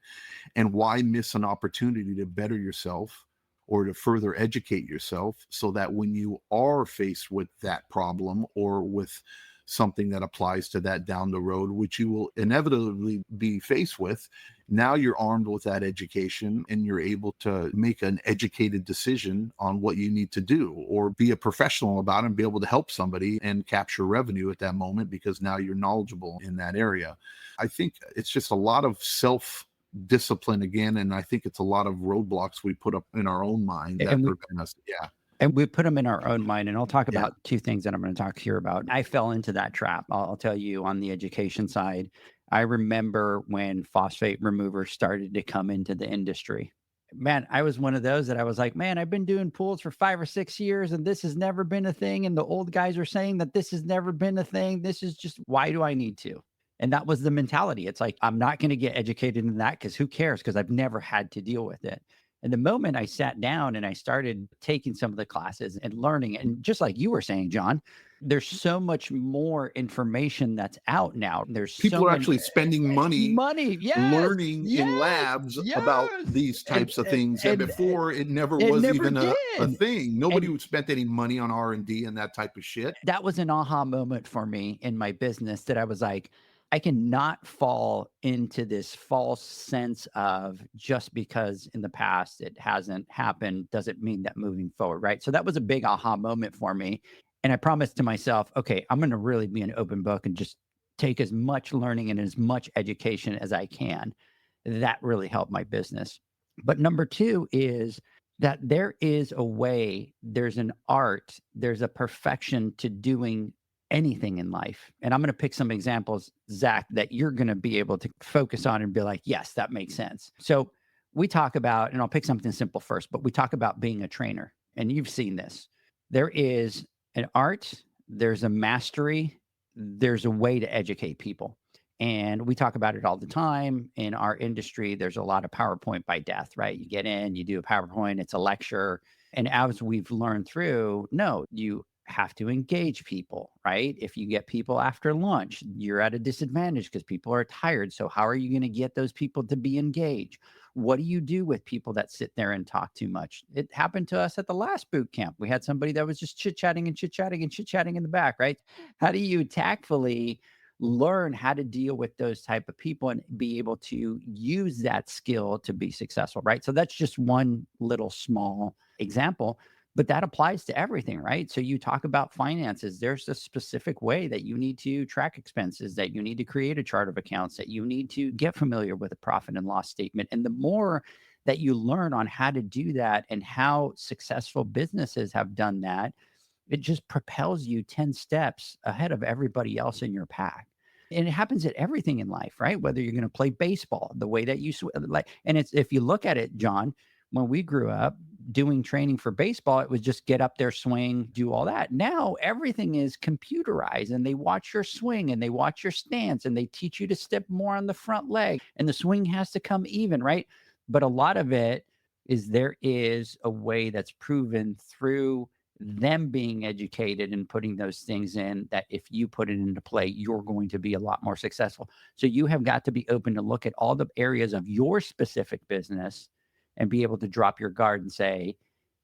And why miss an opportunity to better yourself or to further educate yourself so that when you are faced with that problem or with something that applies to that down the road, which you will inevitably be faced with, now you're armed with that education and you're able to make an educated decision on what you need to do, or be a professional about it and be able to help somebody and capture revenue at that moment because now you're knowledgeable in that area. I think it's just a lot of self-discipline again, and I think it's a lot of roadblocks we put up in our own mind that prevent us. Yeah. And we put them in our own mind. And I'll talk about two things that I'm going to talk here about. I fell into that trap. I'll tell you, on the education side, I remember when phosphate removers started to come into the industry. Man, I was one of those that I was like, man, I've been doing pools for 5 or 6 years and this has never been a thing. And the old guys are saying that this has never been a thing. This is just, why do I need to? And that was the mentality. It's like, I'm not going to get educated in that because who cares? Because I've never had to deal with it. And the moment I sat down and I started taking some of the classes and learning, and just like you were saying, John, there's so much more information that's out now. There's people are actually spending money learning in labs about these types of things. And before it never was even a thing. Nobody spent any money on R&D and that type of shit. That was an aha moment for me in my business, that I was like, I cannot fall into this false sense of just because in the past it hasn't happened doesn't mean that moving forward, right? So that was a big aha moment for me. And I promised to myself, okay, I'm going to really be an open book and just take as much learning and as much education as I can. That really helped my business. But number two is that there is a way, there's an art, there's a perfection to doing anything in life. And I'm going to pick some examples, Zach, that you're going to be able to focus on and be like, yes, that makes sense. So we talk about, and I'll pick something simple first, but we talk about being a trainer, and you've seen this. There is an art, there's a mastery, there's a way to educate people. And we talk about it all the time in our industry. There's a lot of PowerPoint by death, right? You get in, you do a PowerPoint, it's a lecture. And as we've learned through, no, you have to engage people, right? If you get people after lunch, you're at a disadvantage because people are tired. So how are you going to get those people to be engaged? What do you do with people that sit there and talk too much? It happened to us at the last boot camp. We had somebody that was just chit-chatting and chit-chatting and chit-chatting in the back, right? How do you tactfully learn how to deal with those type of people and be able to use that skill to be successful, right? So that's just one little small example. But that applies to everything, right? So you talk about finances. There's a specific way that you need to track expenses, that you need to create a chart of accounts, that you need to get familiar with a profit and loss statement. And the more that you learn on how to do that and how successful businesses have done that, it just propels you 10 steps ahead of everybody else in your pack. And it happens at everything in life, right? Whether you're going to play baseball, the way that you and it's, if you look at it, John, when we grew up doing training for baseball, it was just get up there, swing, do all that. Now everything is computerized, and they watch your swing and they watch your stance and they teach you to step more on the front leg, and the swing has to come even, right? But a lot of it is, there is a way that's proven through them being educated and putting those things in, that if you put it into play, you're going to be a lot more successful. So you have got to be open to look at all the areas of your specific business and be able to drop your guard and say,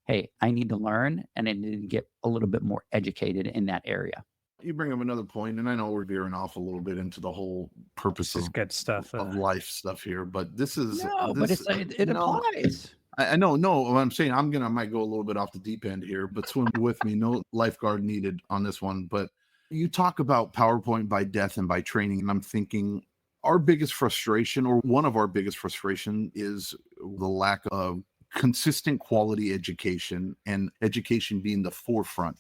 hey, I need to learn and I need to get a little bit more educated in that area. You bring up another point, and I know we're veering off a little bit into the whole purpose of good stuff of life stuff here, but this is it applies. I know, what I'm saying, I might go a little bit off the deep end here, but swim with me. No lifeguard needed on this one. But you talk about PowerPoint by death and by training, and I'm thinking, our biggest frustration, or one of our biggest frustration, is the lack of consistent quality education, and education being the forefront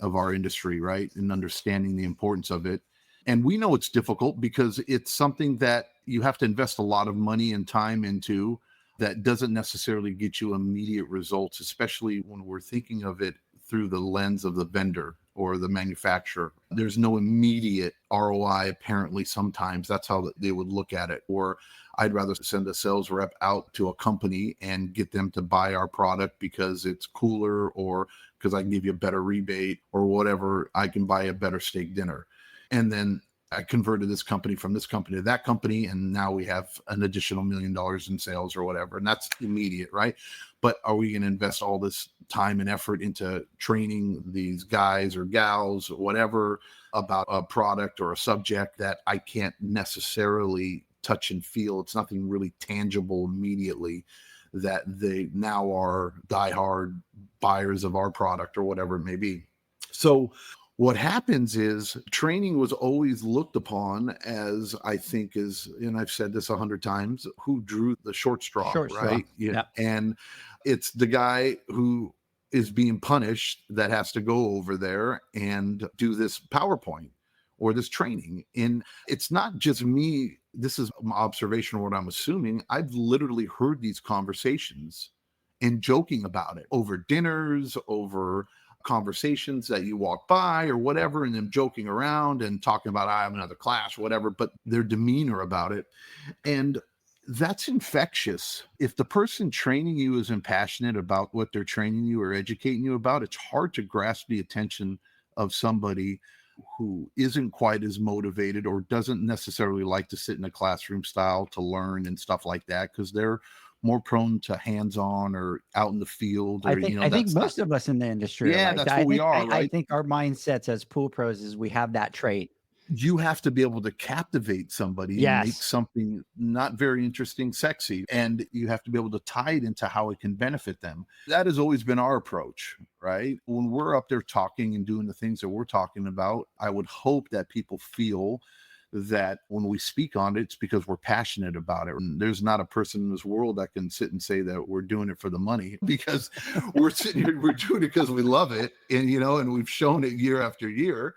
of our industry, right? And understanding the importance of it. And we know it's difficult because it's something that you have to invest a lot of money and time into that doesn't necessarily get you immediate results, especially when we're thinking of it through the lens of the vendor or the manufacturer. There's no immediate ROI, apparently. Sometimes that's how they would look at it. Or I'd rather send a sales rep out to a company and get them to buy our product because it's cooler, or because I can give you a better rebate, or whatever. I can buy a better steak dinner. And then I converted this company from this company to that company, and now we have an additional $1 million in sales or whatever. And that's immediate, right? But are we going to invest all this time and effort into training these guys or gals or whatever about a product or a subject that I can't necessarily touch and feel? It's nothing really tangible immediately, that they now are diehard buyers of our product or whatever it may be. So what happens is training was always looked upon as, I think, is, and I've said this 100 times, who drew the short straw, right? Yeah. Yep. And it's the guy who is being punished that has to go over there and do this PowerPoint or this training. And it's not just me. This is my observation, or what I'm assuming. I've literally heard these conversations and joking about it over dinners, over conversations that you walk by or whatever, and them joking around and talking about, I have another class or whatever, but their demeanor about it. And that's infectious. If the person training you isn't passionate about what they're training you or educating you about, it's hard to grasp the attention of somebody who isn't quite as motivated or doesn't necessarily like to sit in a classroom style to learn and stuff like that, because they're more prone to hands-on or out in the field. Or, I think most of us in the industry are like that's that. what we are, right? I think our mindsets as pool pros is we have that trait. You have to be able to captivate somebody and make something not very interesting sexy, and you have to be able to tie it into how it can benefit them. That has always been our approach, right? When we're up there talking and doing the things that we're talking about, I would hope that people feel that when we speak on it, it's because we're passionate about it. And there's not a person in this world that can sit and say that we're doing it for the money, because we're sitting here, we're doing it because we love it. And, and we've shown it year after year.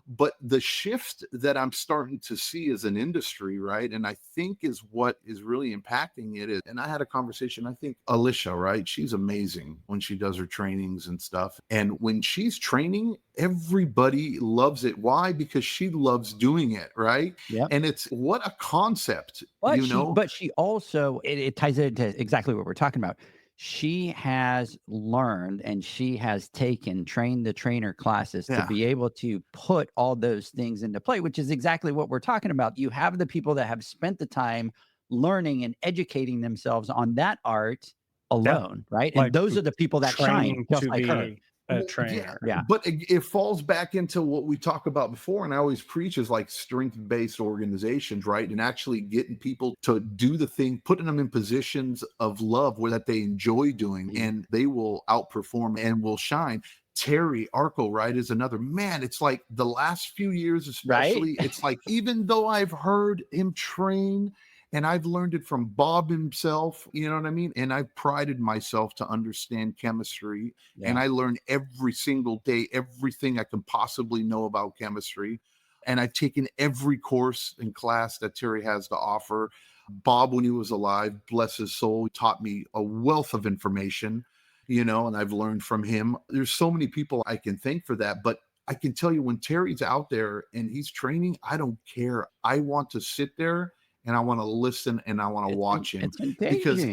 But the shift that I'm starting to see as an industry, right, and I think is what is really impacting it is, and I had a conversation, I think Alicia, right, she's amazing when she does her trainings and stuff. And when she's training, everybody loves it. Why? Because she loves doing it, right? Yeah. And it's what a concept, But she also, it ties into exactly what we're talking about. She has learned and she has trained the trainer classes to be able to put all those things into play, which is exactly what we're talking about. You have the people that have spent the time learning and educating themselves on that art alone, right? And those are the people that shine, just like her. A trainer. Yeah. But it falls back into what we talked about before, and I always preach, is like strength-based organizations, right? And actually getting people to do the thing, putting them in positions of love where that they enjoy doing, and they will outperform and will shine. Terry Arco, right, is another. Man, it's like the last few years especially, right? It's like, even though I've heard him train and I've learned it from Bob himself, you know what I mean? And I've prided myself to understand chemistry. And I learn every single day, everything I can possibly know about chemistry. And I've taken every course and class that Terry has to offer. Bob, when he was alive, bless his soul, taught me a wealth of information, and I've learned from him. There's so many people I can thank for that. But I can tell you, when Terry's out there and he's training, I don't care. I want to sit there and I want to listen and I want to watch him, because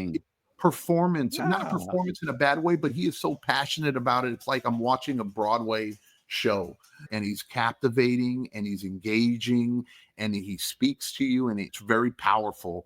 performance, not performance in a bad way, but he is so passionate about it. It's like I'm watching a Broadway show, and he's captivating and he's engaging and he speaks to you, and it's very powerful.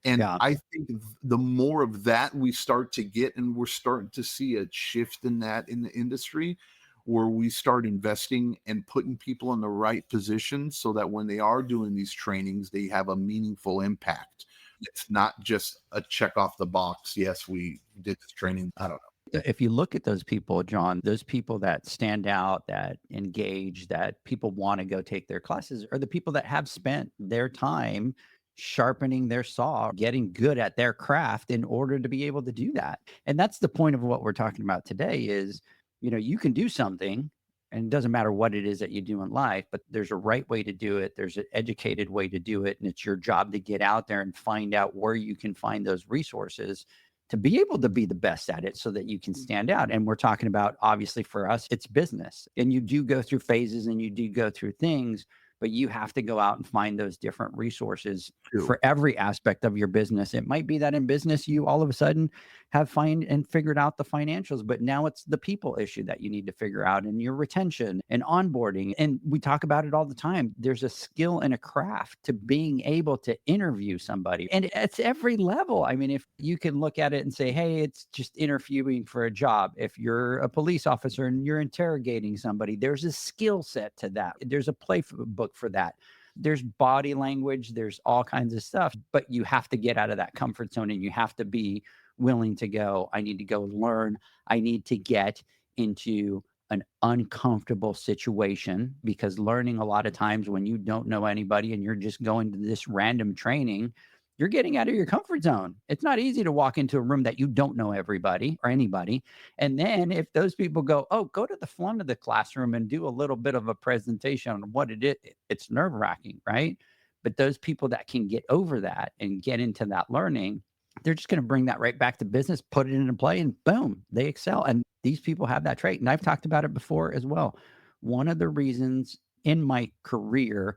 And I think the more of that we start to get, and we're starting to see a shift in that in the industry, where we start investing and putting people in the right positions so that when they are doing these trainings, they have a meaningful impact. It's not just a check off the box. Yes, we did this training. I don't know. If you look at those people, John, those people that stand out, that engage, that people want to go take their classes, are the people that have spent their time sharpening their saw, getting good at their craft in order to be able to do that. And that's the point of what we're talking about today is, you can do something And it doesn't matter what it is that you do in life, but there's a right way to do it. There's an educated way to do it. And it's your job to get out there and find out where you can find those resources to be able to be the best at it so that you can stand out. And we're talking about, obviously for us, it's business. And you do go through phases and you do go through things, but you have to go out and find those different resources for every aspect of your business. It might be that in business, you all of a sudden have figured out the financials, but now it's the people issue that you need to figure out, and your retention and onboarding. And we talk about it all the time. There's a skill and a craft to being able to interview somebody, and it's every level. I mean, if you can look at it and say, hey, it's just interviewing for a job. If you're a police officer and you're interrogating somebody, there's a skill set to that. There's a playbook for that. There's body language, there's all kinds of stuff, but you have to get out of that comfort zone, and you have to be willing to go, I need to go learn. I need to get into an uncomfortable situation, because learning a lot of times when you don't know anybody and you're just going to this random training, you're getting out of your comfort zone. It's not easy to walk into a room that you don't know everybody or anybody. And then if those people go, oh, go to the front of the classroom and do a little bit of a presentation on what it is, it's nerve-wracking, right? But those people that can get over that and get into that learning, they're just going to bring that right back to business, put it into play, and boom, they excel. And these people have that trait. And I've talked about it before as well. One of the reasons in my career,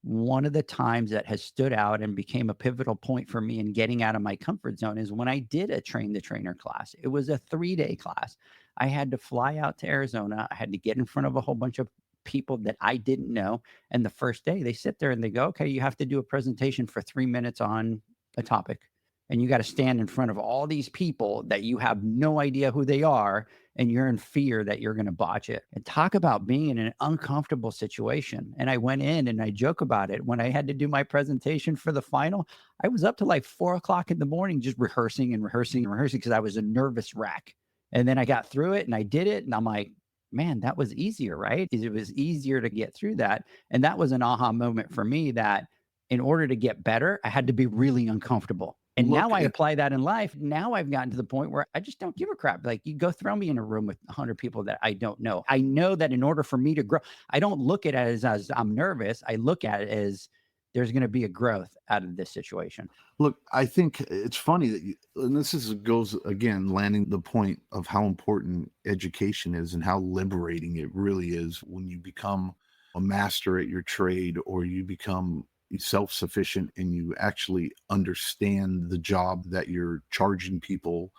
one of the times that has stood out and became a pivotal point for me in getting out of my comfort zone is when I did a train the trainer class. It was a 3-day class. I had to fly out to Arizona. I had to get in front of a whole bunch of people that I didn't know. And the first day they sit there and they go, okay, you have to do a presentation for 3 minutes on a topic. And you got to stand in front of all these people that you have no idea who they are, and you're in fear that you're going to botch it. And talk about being in an uncomfortable situation. And I went in and I joke about it. When I had to do my presentation for the final, I was up to like 4:00 in the morning, just rehearsing because I was a nervous wreck. And then I got through it and I did it. And I'm like, man, that was easier, right? It was easier to get through that. And that was an aha moment for me, that in order to get better, I had to be really uncomfortable. And now I apply that in life. Now I've gotten to the point where I just don't give a crap. Like, you go throw me in a room with 100 people that I don't know. I know that in order for me to grow, I don't look at it as I'm nervous. I look at it as there's going to be a growth out of this situation. Look, I think it's funny that and this goes again, landing the point of how important education is and how liberating it really is when you become a master at your trade, or you become self-sufficient and you actually understand the job that you're charging people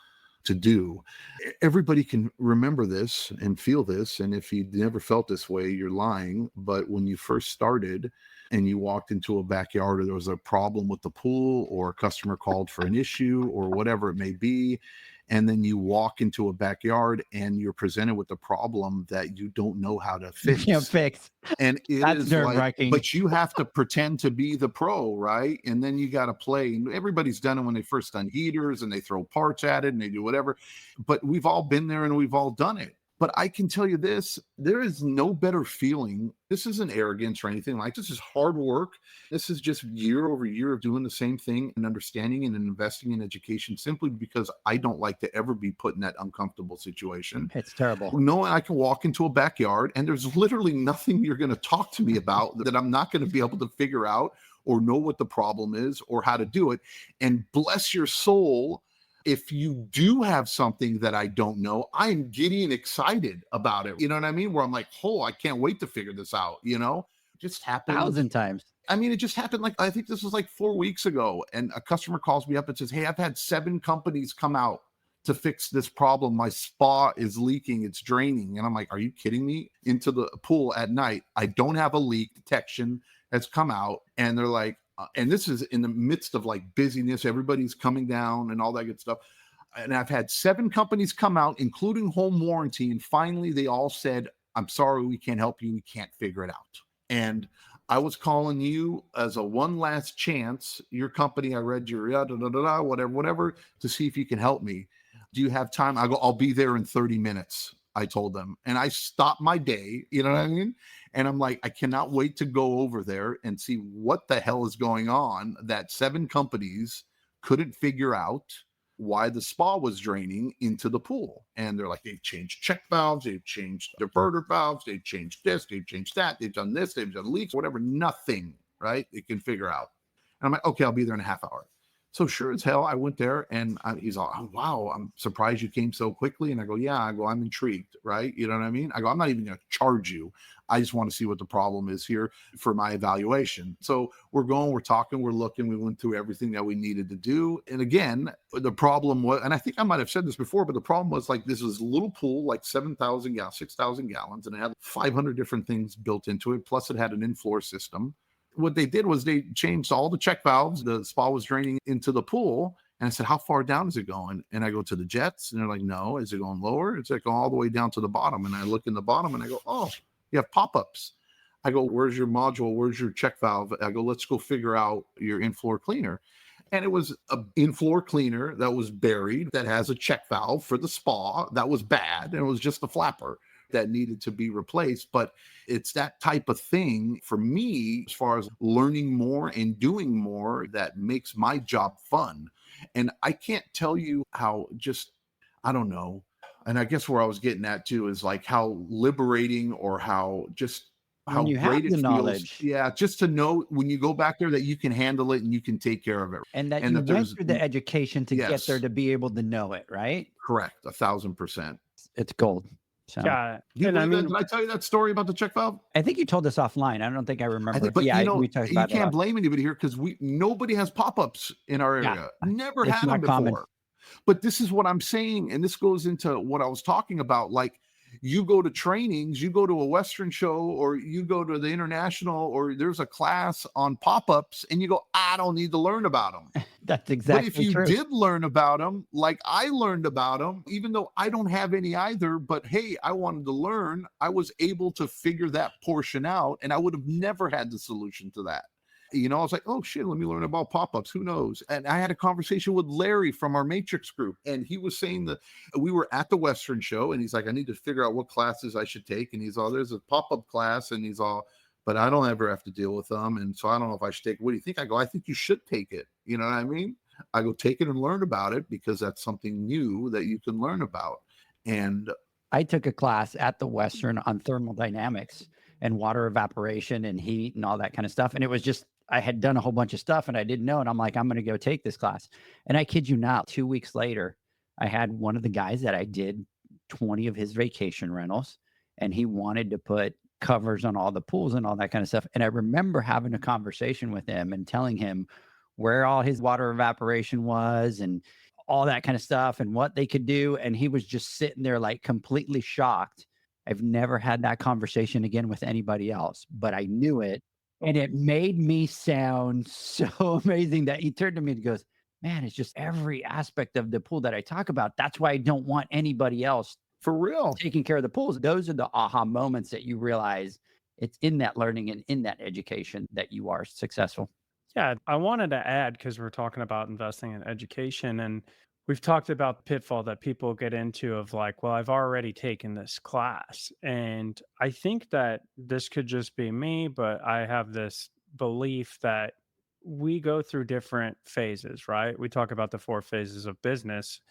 to do. Everybody can remember this and feel this, and if you never felt this way, you're lying. But when you first started and you walked into a backyard, or there was a problem with the pool, or a customer called for an issue, or whatever it may be, and then you walk into a backyard and you're presented with a problem that you don't know how to fix. And it is like, but you have to pretend to be the pro, right? And then you got to play. And everybody's done it when they first done heaters, and they throw parts at it and they do whatever. But we've all been there and we've all done it. But I can tell you this, there is no better feeling. This isn't arrogance or anything like this. Is hard work. This is just year over year of doing the same thing and understanding and investing in education, simply because I don't like to ever be put in that uncomfortable situation. It's terrible. No, I can walk into a backyard and there's literally nothing you're going to talk to me about that I'm not going to be able to figure out, or know what the problem is, or how to do it. And bless your soul, if you do have something that I don't know, I'm giddy and excited about it. You know what I mean? Where I'm like, oh, I can't wait to figure this out. You know, it just happened 1,000 times. I mean, it just happened. Like, I think this was like 4 weeks ago, and a customer calls me up and says, hey, I've had 7 companies come out to fix this problem. My spa is leaking. It's draining. And I'm like, are you kidding me? Into the pool at night. I don't have a leak detection has come out. And they're like, and this is in the midst of like busyness. Everybody's coming down and all that good stuff. And I've had 7 companies come out, including home warranty. And finally, they all said, I'm sorry, we can't help you. We can't figure it out. And I was calling you as a one last chance. Your company, I read your whatever, to see if you can help me. Do you have time? I go, I'll be there in 30 minutes. I told them, and I stopped my day, you know what I mean? And I'm like, I cannot wait to go over there and see what the hell is going on that 7 companies couldn't figure out. why the spa was draining into the pool. And they're like, they've changed check valves, they've changed diverter valves, they've changed this, they've changed that, they've done this, they've done leaks, whatever, nothing, right? They can figure out. And I'm like, okay, I'll be there in a half hour. So sure as hell, I went there, and he's all, oh, wow, I'm surprised you came so quickly. And I go, yeah, I'm intrigued, right? You know what I mean? I go, I'm not even going to charge you. I just want to see what the problem is here for my evaluation. So we're talking, we're looking, we went through everything that we needed to do. And again, the problem was, and I think I might have said this before, but the problem was like, this was a little pool, like 6,000 gallons, and it had 500 different things built into it. Plus it had an in-floor system. What they did was they changed all the check valves. The spa was draining into the pool. And I said, how far down is it going? And I go to the jets, and they're like, no. Is it going lower? It's like going all the way down to the bottom. And I look in the bottom, and I go, oh, you have pop-ups. I go, where's your module? Where's your check valve? I go, let's go figure out your in-floor cleaner. And it was an in-floor cleaner that was buried, that has a check valve for the spa that was bad. And it was just a flapper that needed to be replaced. But it's that type of thing for me, as far as learning more and doing more, that makes my job fun. And I can't tell you how I don't know. And I guess where I was getting at too is like how liberating, or how great it feels. Knowledge. Yeah, just to know when you go back there that you can handle it and you can take care of it. And that you went through the education to get there to be able to know it, right? Correct. 1,000%. It's gold. So. Yeah. Did I tell you that story about the check valve? I think you told us offline. I don't think I remember. But yeah, we talked about you can't blame anybody here, because nobody has pop-ups in our area. Yeah. Never It's had them not before. common. But this is what I'm saying, and this goes into what I was talking about. Like, you go to trainings, you go to a Western show, or you go to the international, or there's a class on pop-ups, and you go, I don't need to learn about them. That's exactly But if you true. did learn about them, like I learned about them, even though I don't have any either, but hey, I wanted to learn, I was able to figure that portion out, and I would have never had the solution to that. I was like, oh shit, let me learn about pop-ups. Who knows? And I had a conversation with Larry from our Matrix group, and he was saying that we were at the Western show, and he's like, I need to figure out what classes I should take. And he's all, there's a pop-up class, and he's all, but I don't ever have to deal with them. And so I don't know if I should take it. What do you think? I go, I think you should take it. You know what I mean? I go, take it and learn about it, because that's something new that you can learn about. And I took a class at the Western on thermodynamics and water evaporation and heat and all that kind of stuff. And it was just, I had done a whole bunch of stuff and I didn't know. And I'm like, I'm going to go take this class. And I kid you not, 2 weeks later, I had one of the guys that I did 20 of his vacation rentals, and he wanted to put covers on all the pools and all that kind of stuff. And I remember having a conversation with him and telling him where all his water evaporation was and all that kind of stuff and what they could do. And he was just sitting there like completely shocked. I've never had that conversation again with anybody else, but I knew it. And it made me sound so amazing that he turned to me and goes, man, it's just every aspect of the pool that I talk about. That's why I don't want anybody else for real taking care of the pools. Those are the aha moments that you realize it's in that learning and in that education that you are successful. Yeah, I wanted to add, because we're talking about investing in education, and we've talked about the pitfall that people get into of like, well, I've already taken this class. And I think that this could just be me, but I have this belief that we go through different phases, right? We talk about the 4 phases of business.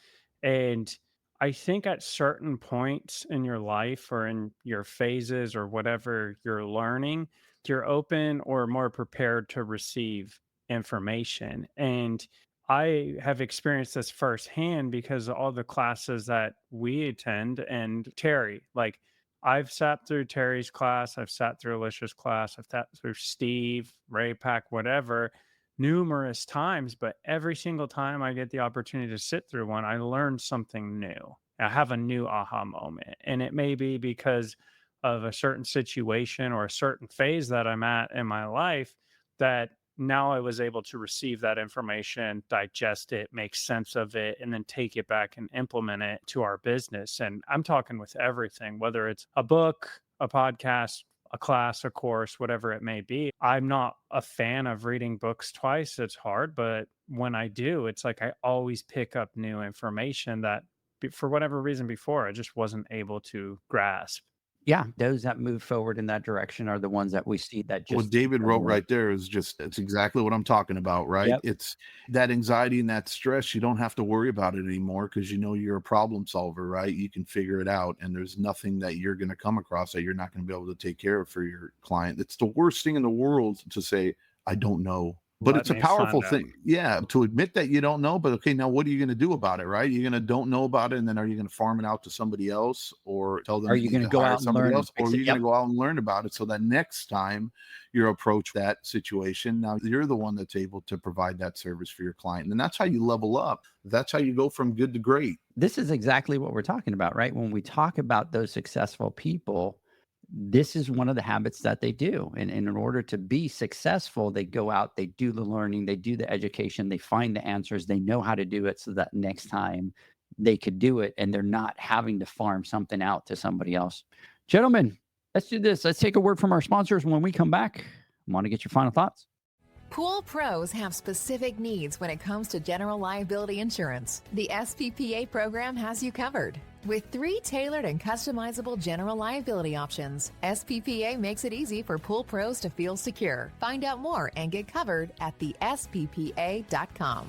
And I think at certain points in your life or in your phases or whatever you're learning, you're open or more prepared to receive information. And I have experienced this firsthand because of all the classes that we attend. And Terry, like, I've sat through Terry's class, I've sat through Alicia's class, I've sat through Steve, Raypak, whatever, numerous times. But every single time I get the opportunity to sit through one, I learn something new. I have a new aha moment. And it may be because of a certain situation or a certain phase that I'm at in my life that now I was able to receive that information, digest it, make sense of it, and then take it back and implement it to our business. And I'm talking with everything, whether it's a book, a podcast, a class, a course, whatever it may be. I'm not a fan of reading books twice. It's hard, but when I do, it's like I always pick up new information that for whatever reason before I just wasn't able to grasp. Yeah, those that move forward in that direction are the ones that we see that just what David wrote right there is just, it's exactly what I'm talking about, right? Yep. It's that anxiety and that stress. You don't have to worry about it anymore because you know you're a problem solver, right? You can figure it out, and there's nothing that you're going to come across that you're not going to be able to take care of for your client. It's the worst thing in the world to say, I don't know. But Let it's a me powerful find out. thing. Yeah, to admit that you don't know, but okay, now what are you going to do about it, right? You're going to don't know about it, and then are you going to farm it out to somebody else, or tell them Are you need going to go hire out and somebody learn and else, or fix are it? you going to go out and learn about it so that next time you approach that situation, now you're the one that's able to provide that service for your client. And that's how you level up. That's how you go from good to great. This is exactly what we're talking about, right? When we talk about those successful people, this is one of the habits that they do. And in order to be successful, they go out, they do the learning, they do the education, they find the answers, they know how to do it so that next time they could do it and they're not having to farm something out to somebody else. Gentlemen, let's do this. Let's take a word from our sponsors. When we come back, I want to get your final thoughts. Pool pros have specific needs when it comes to general liability insurance. The SPPA program has you covered. With 3 tailored and customizable general liability options, SPPA makes it easy for pool pros to feel secure. Find out more and get covered at thesppa.com.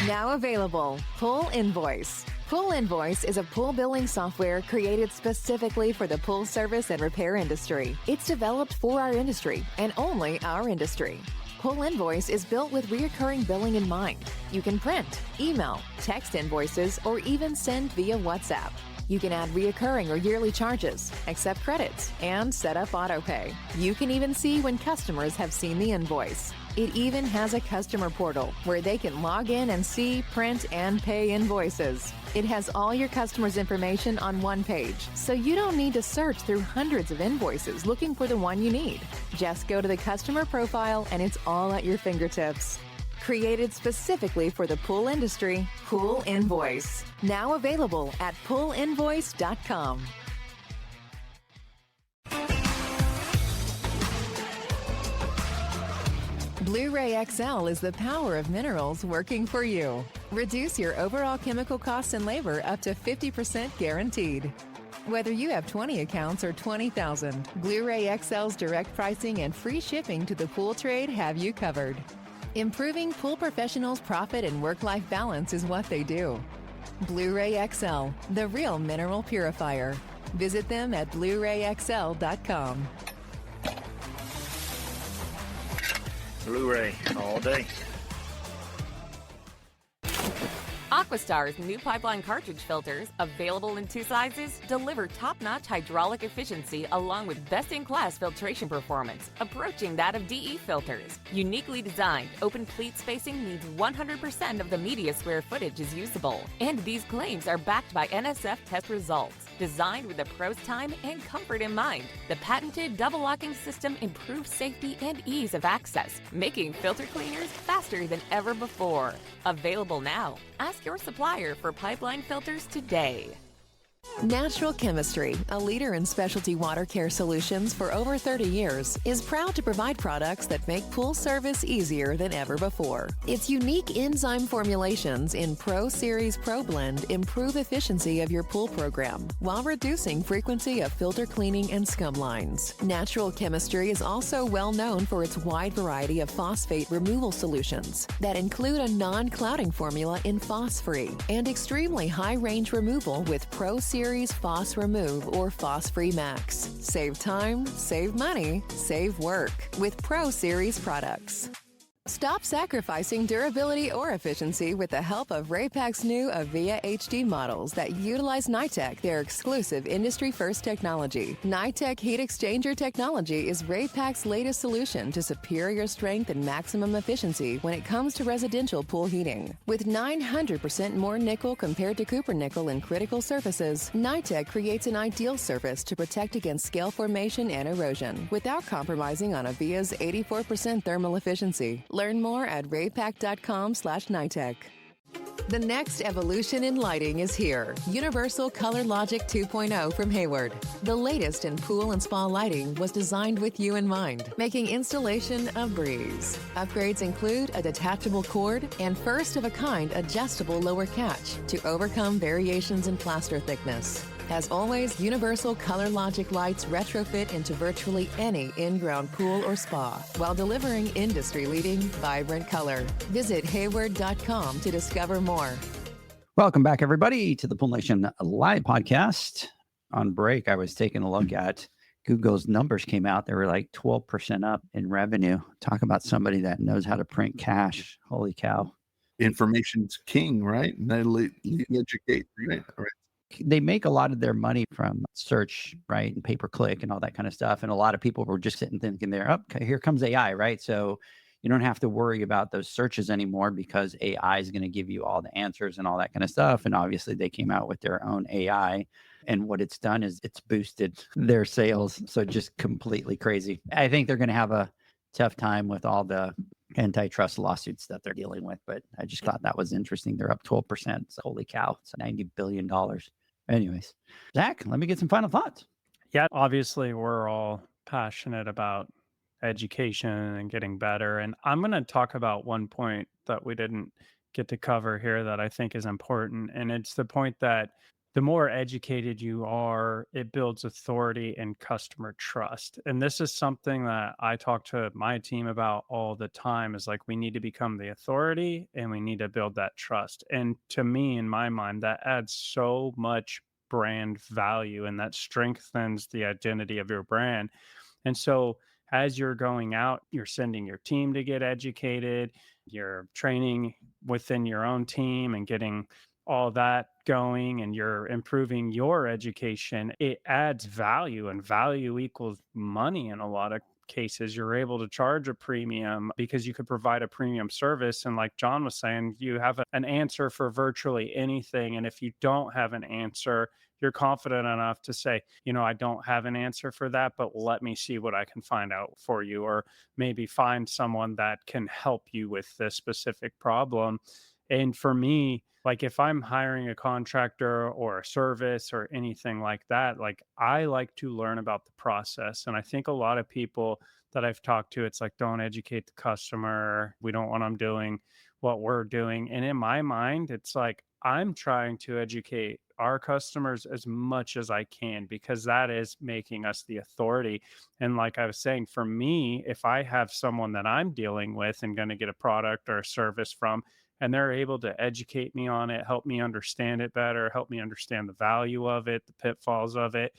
Now available, Pool Invoice. Pool Invoice is a pool billing software created specifically for the pool service and repair industry. It's developed for our industry and only our industry. Pool Invoice is built with recurring billing in mind. You can print, email, text invoices, or even send via WhatsApp. You can add reoccurring or yearly charges, accept credits, and set up autopay. You can even see when customers have seen the invoice. It even has a customer portal where they can log in and see, print, and pay invoices. It has all your customers' information on one page, so you don't need to search through hundreds of invoices looking for the one you need. Just go to the customer profile and it's all at your fingertips. Created specifically for the pool industry, Pool Invoice. Now available at poolinvoice.com. Blu-Ray XL is the power of minerals working for you. Reduce your overall chemical costs and labor up to 50% guaranteed. Whether you have 20 accounts or 20,000, Blu-Ray XL's direct pricing and free shipping to the pool trade have you covered. Improving pool professionals' profit and work-life balance is what they do. Blu-Ray XL, the real mineral purifier. Visit them at BluRayXL.com. Blu-ray all day. AquaStar's new pipeline cartridge filters, available in 2 sizes, deliver top-notch hydraulic efficiency along with best-in-class filtration performance, approaching that of DE filters. Uniquely designed, open pleat spacing means 100% of the media square footage is usable. And these claims are backed by NSF test results. Designed with the pro's time and comfort in mind, the patented double-locking system improves safety and ease of access, making filter cleaners faster than ever before. Available now. Ask your supplier for pipeline filters today. Natural Chemistry, a leader in specialty water care solutions for over 30 years, is proud to provide products that make pool service easier than ever before. Its unique enzyme formulations in Pro Series Pro Blend improve efficiency of your pool program while reducing frequency of filter cleaning and scum lines. Natural Chemistry is also well known for its wide variety of phosphate removal solutions that include a non-clouding formula in Phos-Free and extremely high-range removal with Pro Series Phos Remove or Phos-Free Max. Save time, save money, save work with Pro Series products. Stop sacrificing durability or efficiency with the help of Raypak's new Avia HD models that utilize NITEC, their exclusive industry-first technology. NITEC heat exchanger technology is Raypak's latest solution to superior strength and maximum efficiency when it comes to residential pool heating. With 900% more nickel compared to copper nickel in critical surfaces, NITEC creates an ideal surface to protect against scale formation and erosion without compromising on Avia's 84% thermal efficiency. Learn more at raypak.com/NITEC. The next evolution in lighting is here. Universal Color Logic 2.0 from Hayward. The latest in pool and spa lighting was designed with you in mind, making installation a breeze. Upgrades include a detachable cord and first-of-a-kind adjustable lower catch to overcome variations in plaster thickness. As always, Universal Color Logic lights retrofit into virtually any in-ground pool or spa while delivering industry-leading, vibrant color. Visit Hayward.com to discover more. Welcome back, everybody, to the Pool Nation Live podcast. On break, I was taking a look at Google's numbers came out. They were like 12% up in revenue. Talk about somebody that knows how to print cash. Holy cow. Information's king, right? And they educate, right? They make a lot of their money from search, right? And pay-per-click and all that kind of stuff. And a lot of people were just sitting thinking there, oh, okay, here comes AI, right? So you don't have to worry about those searches anymore because AI is going to give you all the answers and all that kind of stuff. And obviously they came out with their own AI. And what it's done is it's boosted their sales. So just completely crazy. I think they're going to have a tough time with all the antitrust lawsuits that they're dealing with. But I just thought that was interesting. They're up 12%. So holy cow, it's $90 billion. Anyways, Zach, let me get some final thoughts. Yeah, obviously we're all passionate about education and getting better. And I'm going to talk about one point that we didn't get to cover here that I think is important. And it's the point that the more educated you are, it builds authority and customer trust. And this is something that I talk to my team about all the time is like, we need to become the authority and we need to build that trust. And to me, in my mind, that adds so much brand value and that strengthens the identity of your brand. And so as you're going out, you're sending your team to get educated, you're training within your own team and getting all that going, and you're improving your education. It adds value, and value equals money in a lot of cases. You're able to charge a premium because you could provide a premium service. And like John was saying, you have an answer for virtually anything. And if you don't have an answer, you're confident enough to say, I don't have an answer for that, but let me see what I can find out for you, or maybe find someone that can help you with this specific problem. And for me, like if I'm hiring a contractor or a service or anything like that, like I like to learn about the process. And I think a lot of people that I've talked to, it's like, don't educate the customer. We don't want them doing what we're doing. And in my mind, it's like, I'm trying to educate our customers as much as I can, because that is making us the authority. And like I was saying, for me, if I have someone that I'm dealing with and going to get a product or a service from, and they're able to educate me on it, help me understand it better, help me understand the value of it, the pitfalls of it,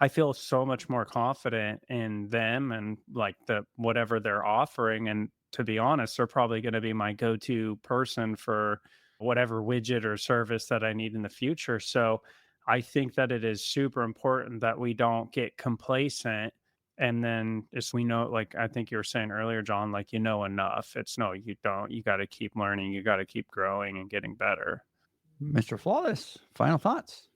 I feel so much more confident in them and like whatever they're offering. And to be honest, they're probably going to be my go-to person for whatever widget or service that I need in the future. So I think that it is super important that we don't get complacent. And then as we know, like I think you were saying earlier, John, like, enough. It's no, you don't. You got to keep learning. You got to keep growing and getting better. Mr. Flawless, final thoughts.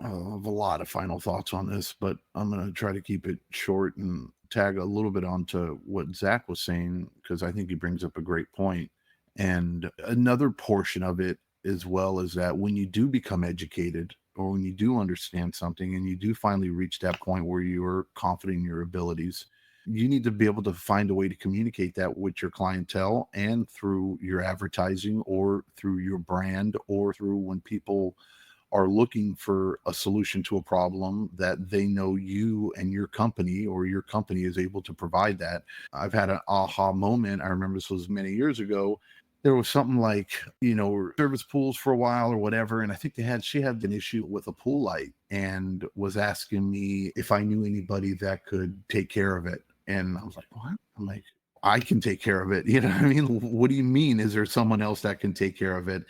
I have a lot of final thoughts on this, but I'm going to try to keep it short and tag a little bit onto what Zach was saying, because I think he brings up a great point. And another portion of it as well is that when you do become educated, or when you do understand something and you do finally reach that point where you're confident in your abilities, you need to be able to find a way to communicate that with your clientele and through your advertising or through your brand or through when people are looking for a solution to a problem that they know you and your company or your company is able to provide that. I've had an aha moment. I remember this was many years ago. There was something like, service pools for a while or whatever. And I think she had an issue with a pool light and was asking me if I knew anybody that could take care of it. And I was like, what? I'm like, I can take care of it. You know what I mean? What do you mean? Is there someone else that can take care of it?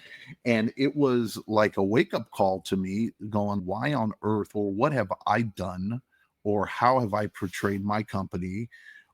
And it was like a wake up call to me going, why on earth, or what have I done? Or how have I portrayed my company?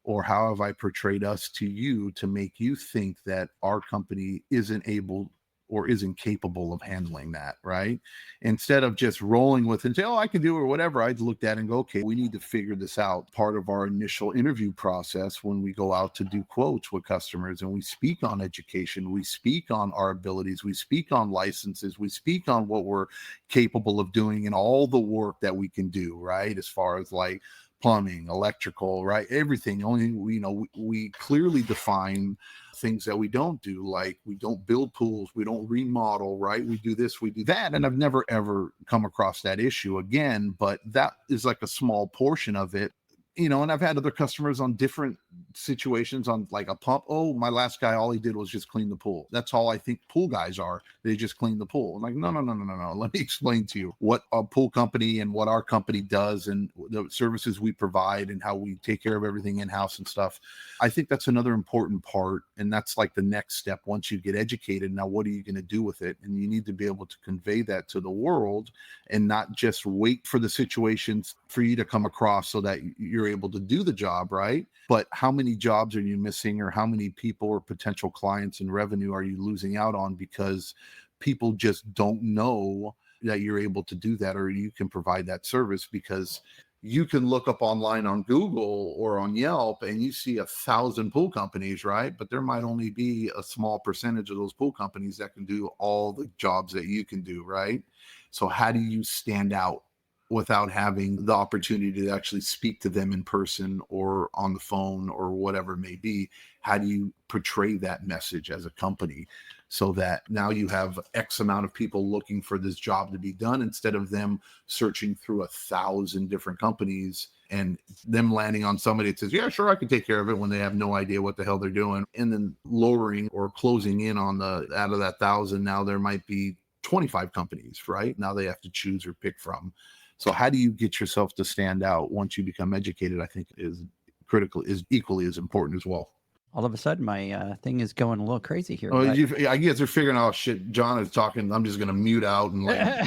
Or how have I portrayed us to you to make you think that our company isn't able or isn't capable of handling that, right? Instead of just rolling with it and say, oh, I can do it or whatever, I'd looked at it and go, okay, we need to figure this out. Part of our initial interview process when we go out to do quotes with customers and we speak on education, we speak on our abilities, we speak on licenses, we speak on what we're capable of doing and all the work that we can do, right? As far as like plumbing, electrical, right? Everything. Only we clearly define things that we don't do, like we don't build pools, we don't remodel, right? We do this, we do that. And I've never ever come across that issue again, but that is like a small portion of it. And I've had other customers on different situations on like a pump. Oh, my last guy, all he did was just clean the pool. That's all I think pool guys are. They just clean the pool. I'm like, no. Let me explain to you what a pool company and what our company does and the services we provide and how we take care of everything in-house and stuff. I think that's another important part. And that's like the next step. Once you get educated, now what are you going to do with it? And you need to be able to convey that to the world and not just wait for the situations for you to come across so that you're able to do the job, right? But how many jobs are you missing, or how many people or potential clients and revenue are you losing out on because people just don't know that you're able to do that, or you can provide that service? Because you can look up online on Google or on Yelp and you see 1,000 pool companies, right? But there might only be a small percentage of those pool companies that can do all the jobs that you can do, right? So how do you stand out without having the opportunity to actually speak to them in person or on the phone or whatever it may be? How do you portray that message as a company so that now you have X amount of people looking for this job to be done instead of them searching through 1,000 different companies and them landing on somebody that says, yeah, sure, I can take care of it, when they have no idea what the hell they're doing, and then lowering or closing in on out of that 1,000, now there might be 25 companies, right? Now they have to choose or pick from. So how do you get yourself to stand out once you become educated, I think is critical, is equally as important as well. All of a sudden, my thing is going a little crazy here. Oh, I guess they're figuring out, shit, John is talking, I'm just going to mute out and like,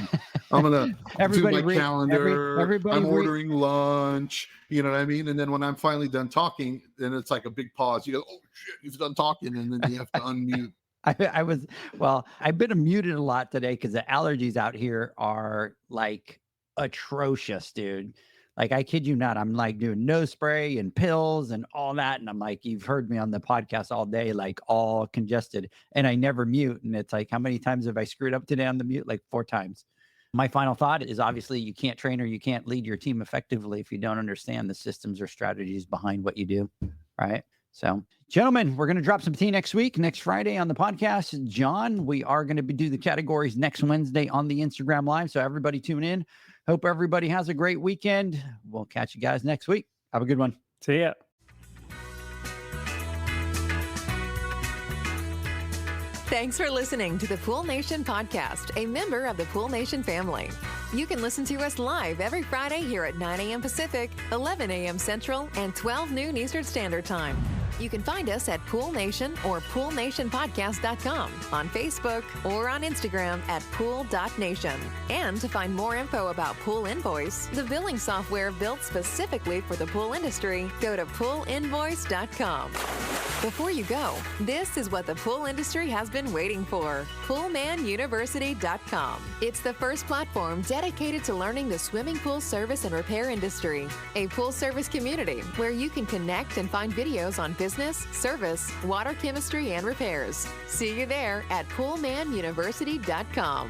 I'm going to do my calendar, I'm ordering lunch, you know what I mean? And then when I'm finally done talking, then it's like a big pause. You go, oh shit, he's done talking. And then you have to unmute. I've been muted a lot today because the allergies out here are like atrocious, dude. Like, I kid you not, I'm like doing nose spray and pills and all that, and I'm like, you've heard me on the podcast all day, like all congested, and I never mute. And it's like, how many times have I screwed up today on the mute? Like 4 times. My final thought is, obviously you can't train or you can't lead your team effectively if you don't understand the systems or strategies behind what you do, right? So, gentlemen, we're going to drop some tea next week, next Friday on the podcast. John, we are going to do the categories next Wednesday on the Instagram Live. So everybody tune in. Hope everybody has a great weekend. We'll catch you guys next week. Have a good one. See ya. Thanks for listening to the Pool Nation podcast, a member of the Pool Nation family. You can listen to us live every Friday here at 9 a.m. Pacific, 11 a.m. Central, and 12 noon Eastern Standard Time. You can find us at Pool Nation or PoolNationPodcast.com, on Facebook, or on Instagram at pool.nation. And to find more info about Pool Invoice, the billing software built specifically for the pool industry, go to poolinvoice.com. Before you go, this is what the pool industry has been waiting for. PoolmanUniversity.com. It's the first platform dedicated to learning the swimming pool service and repair industry. A pool service community where you can connect and find videos on business, service, water chemistry, and repairs. See you there at PoolmanUniversity.com.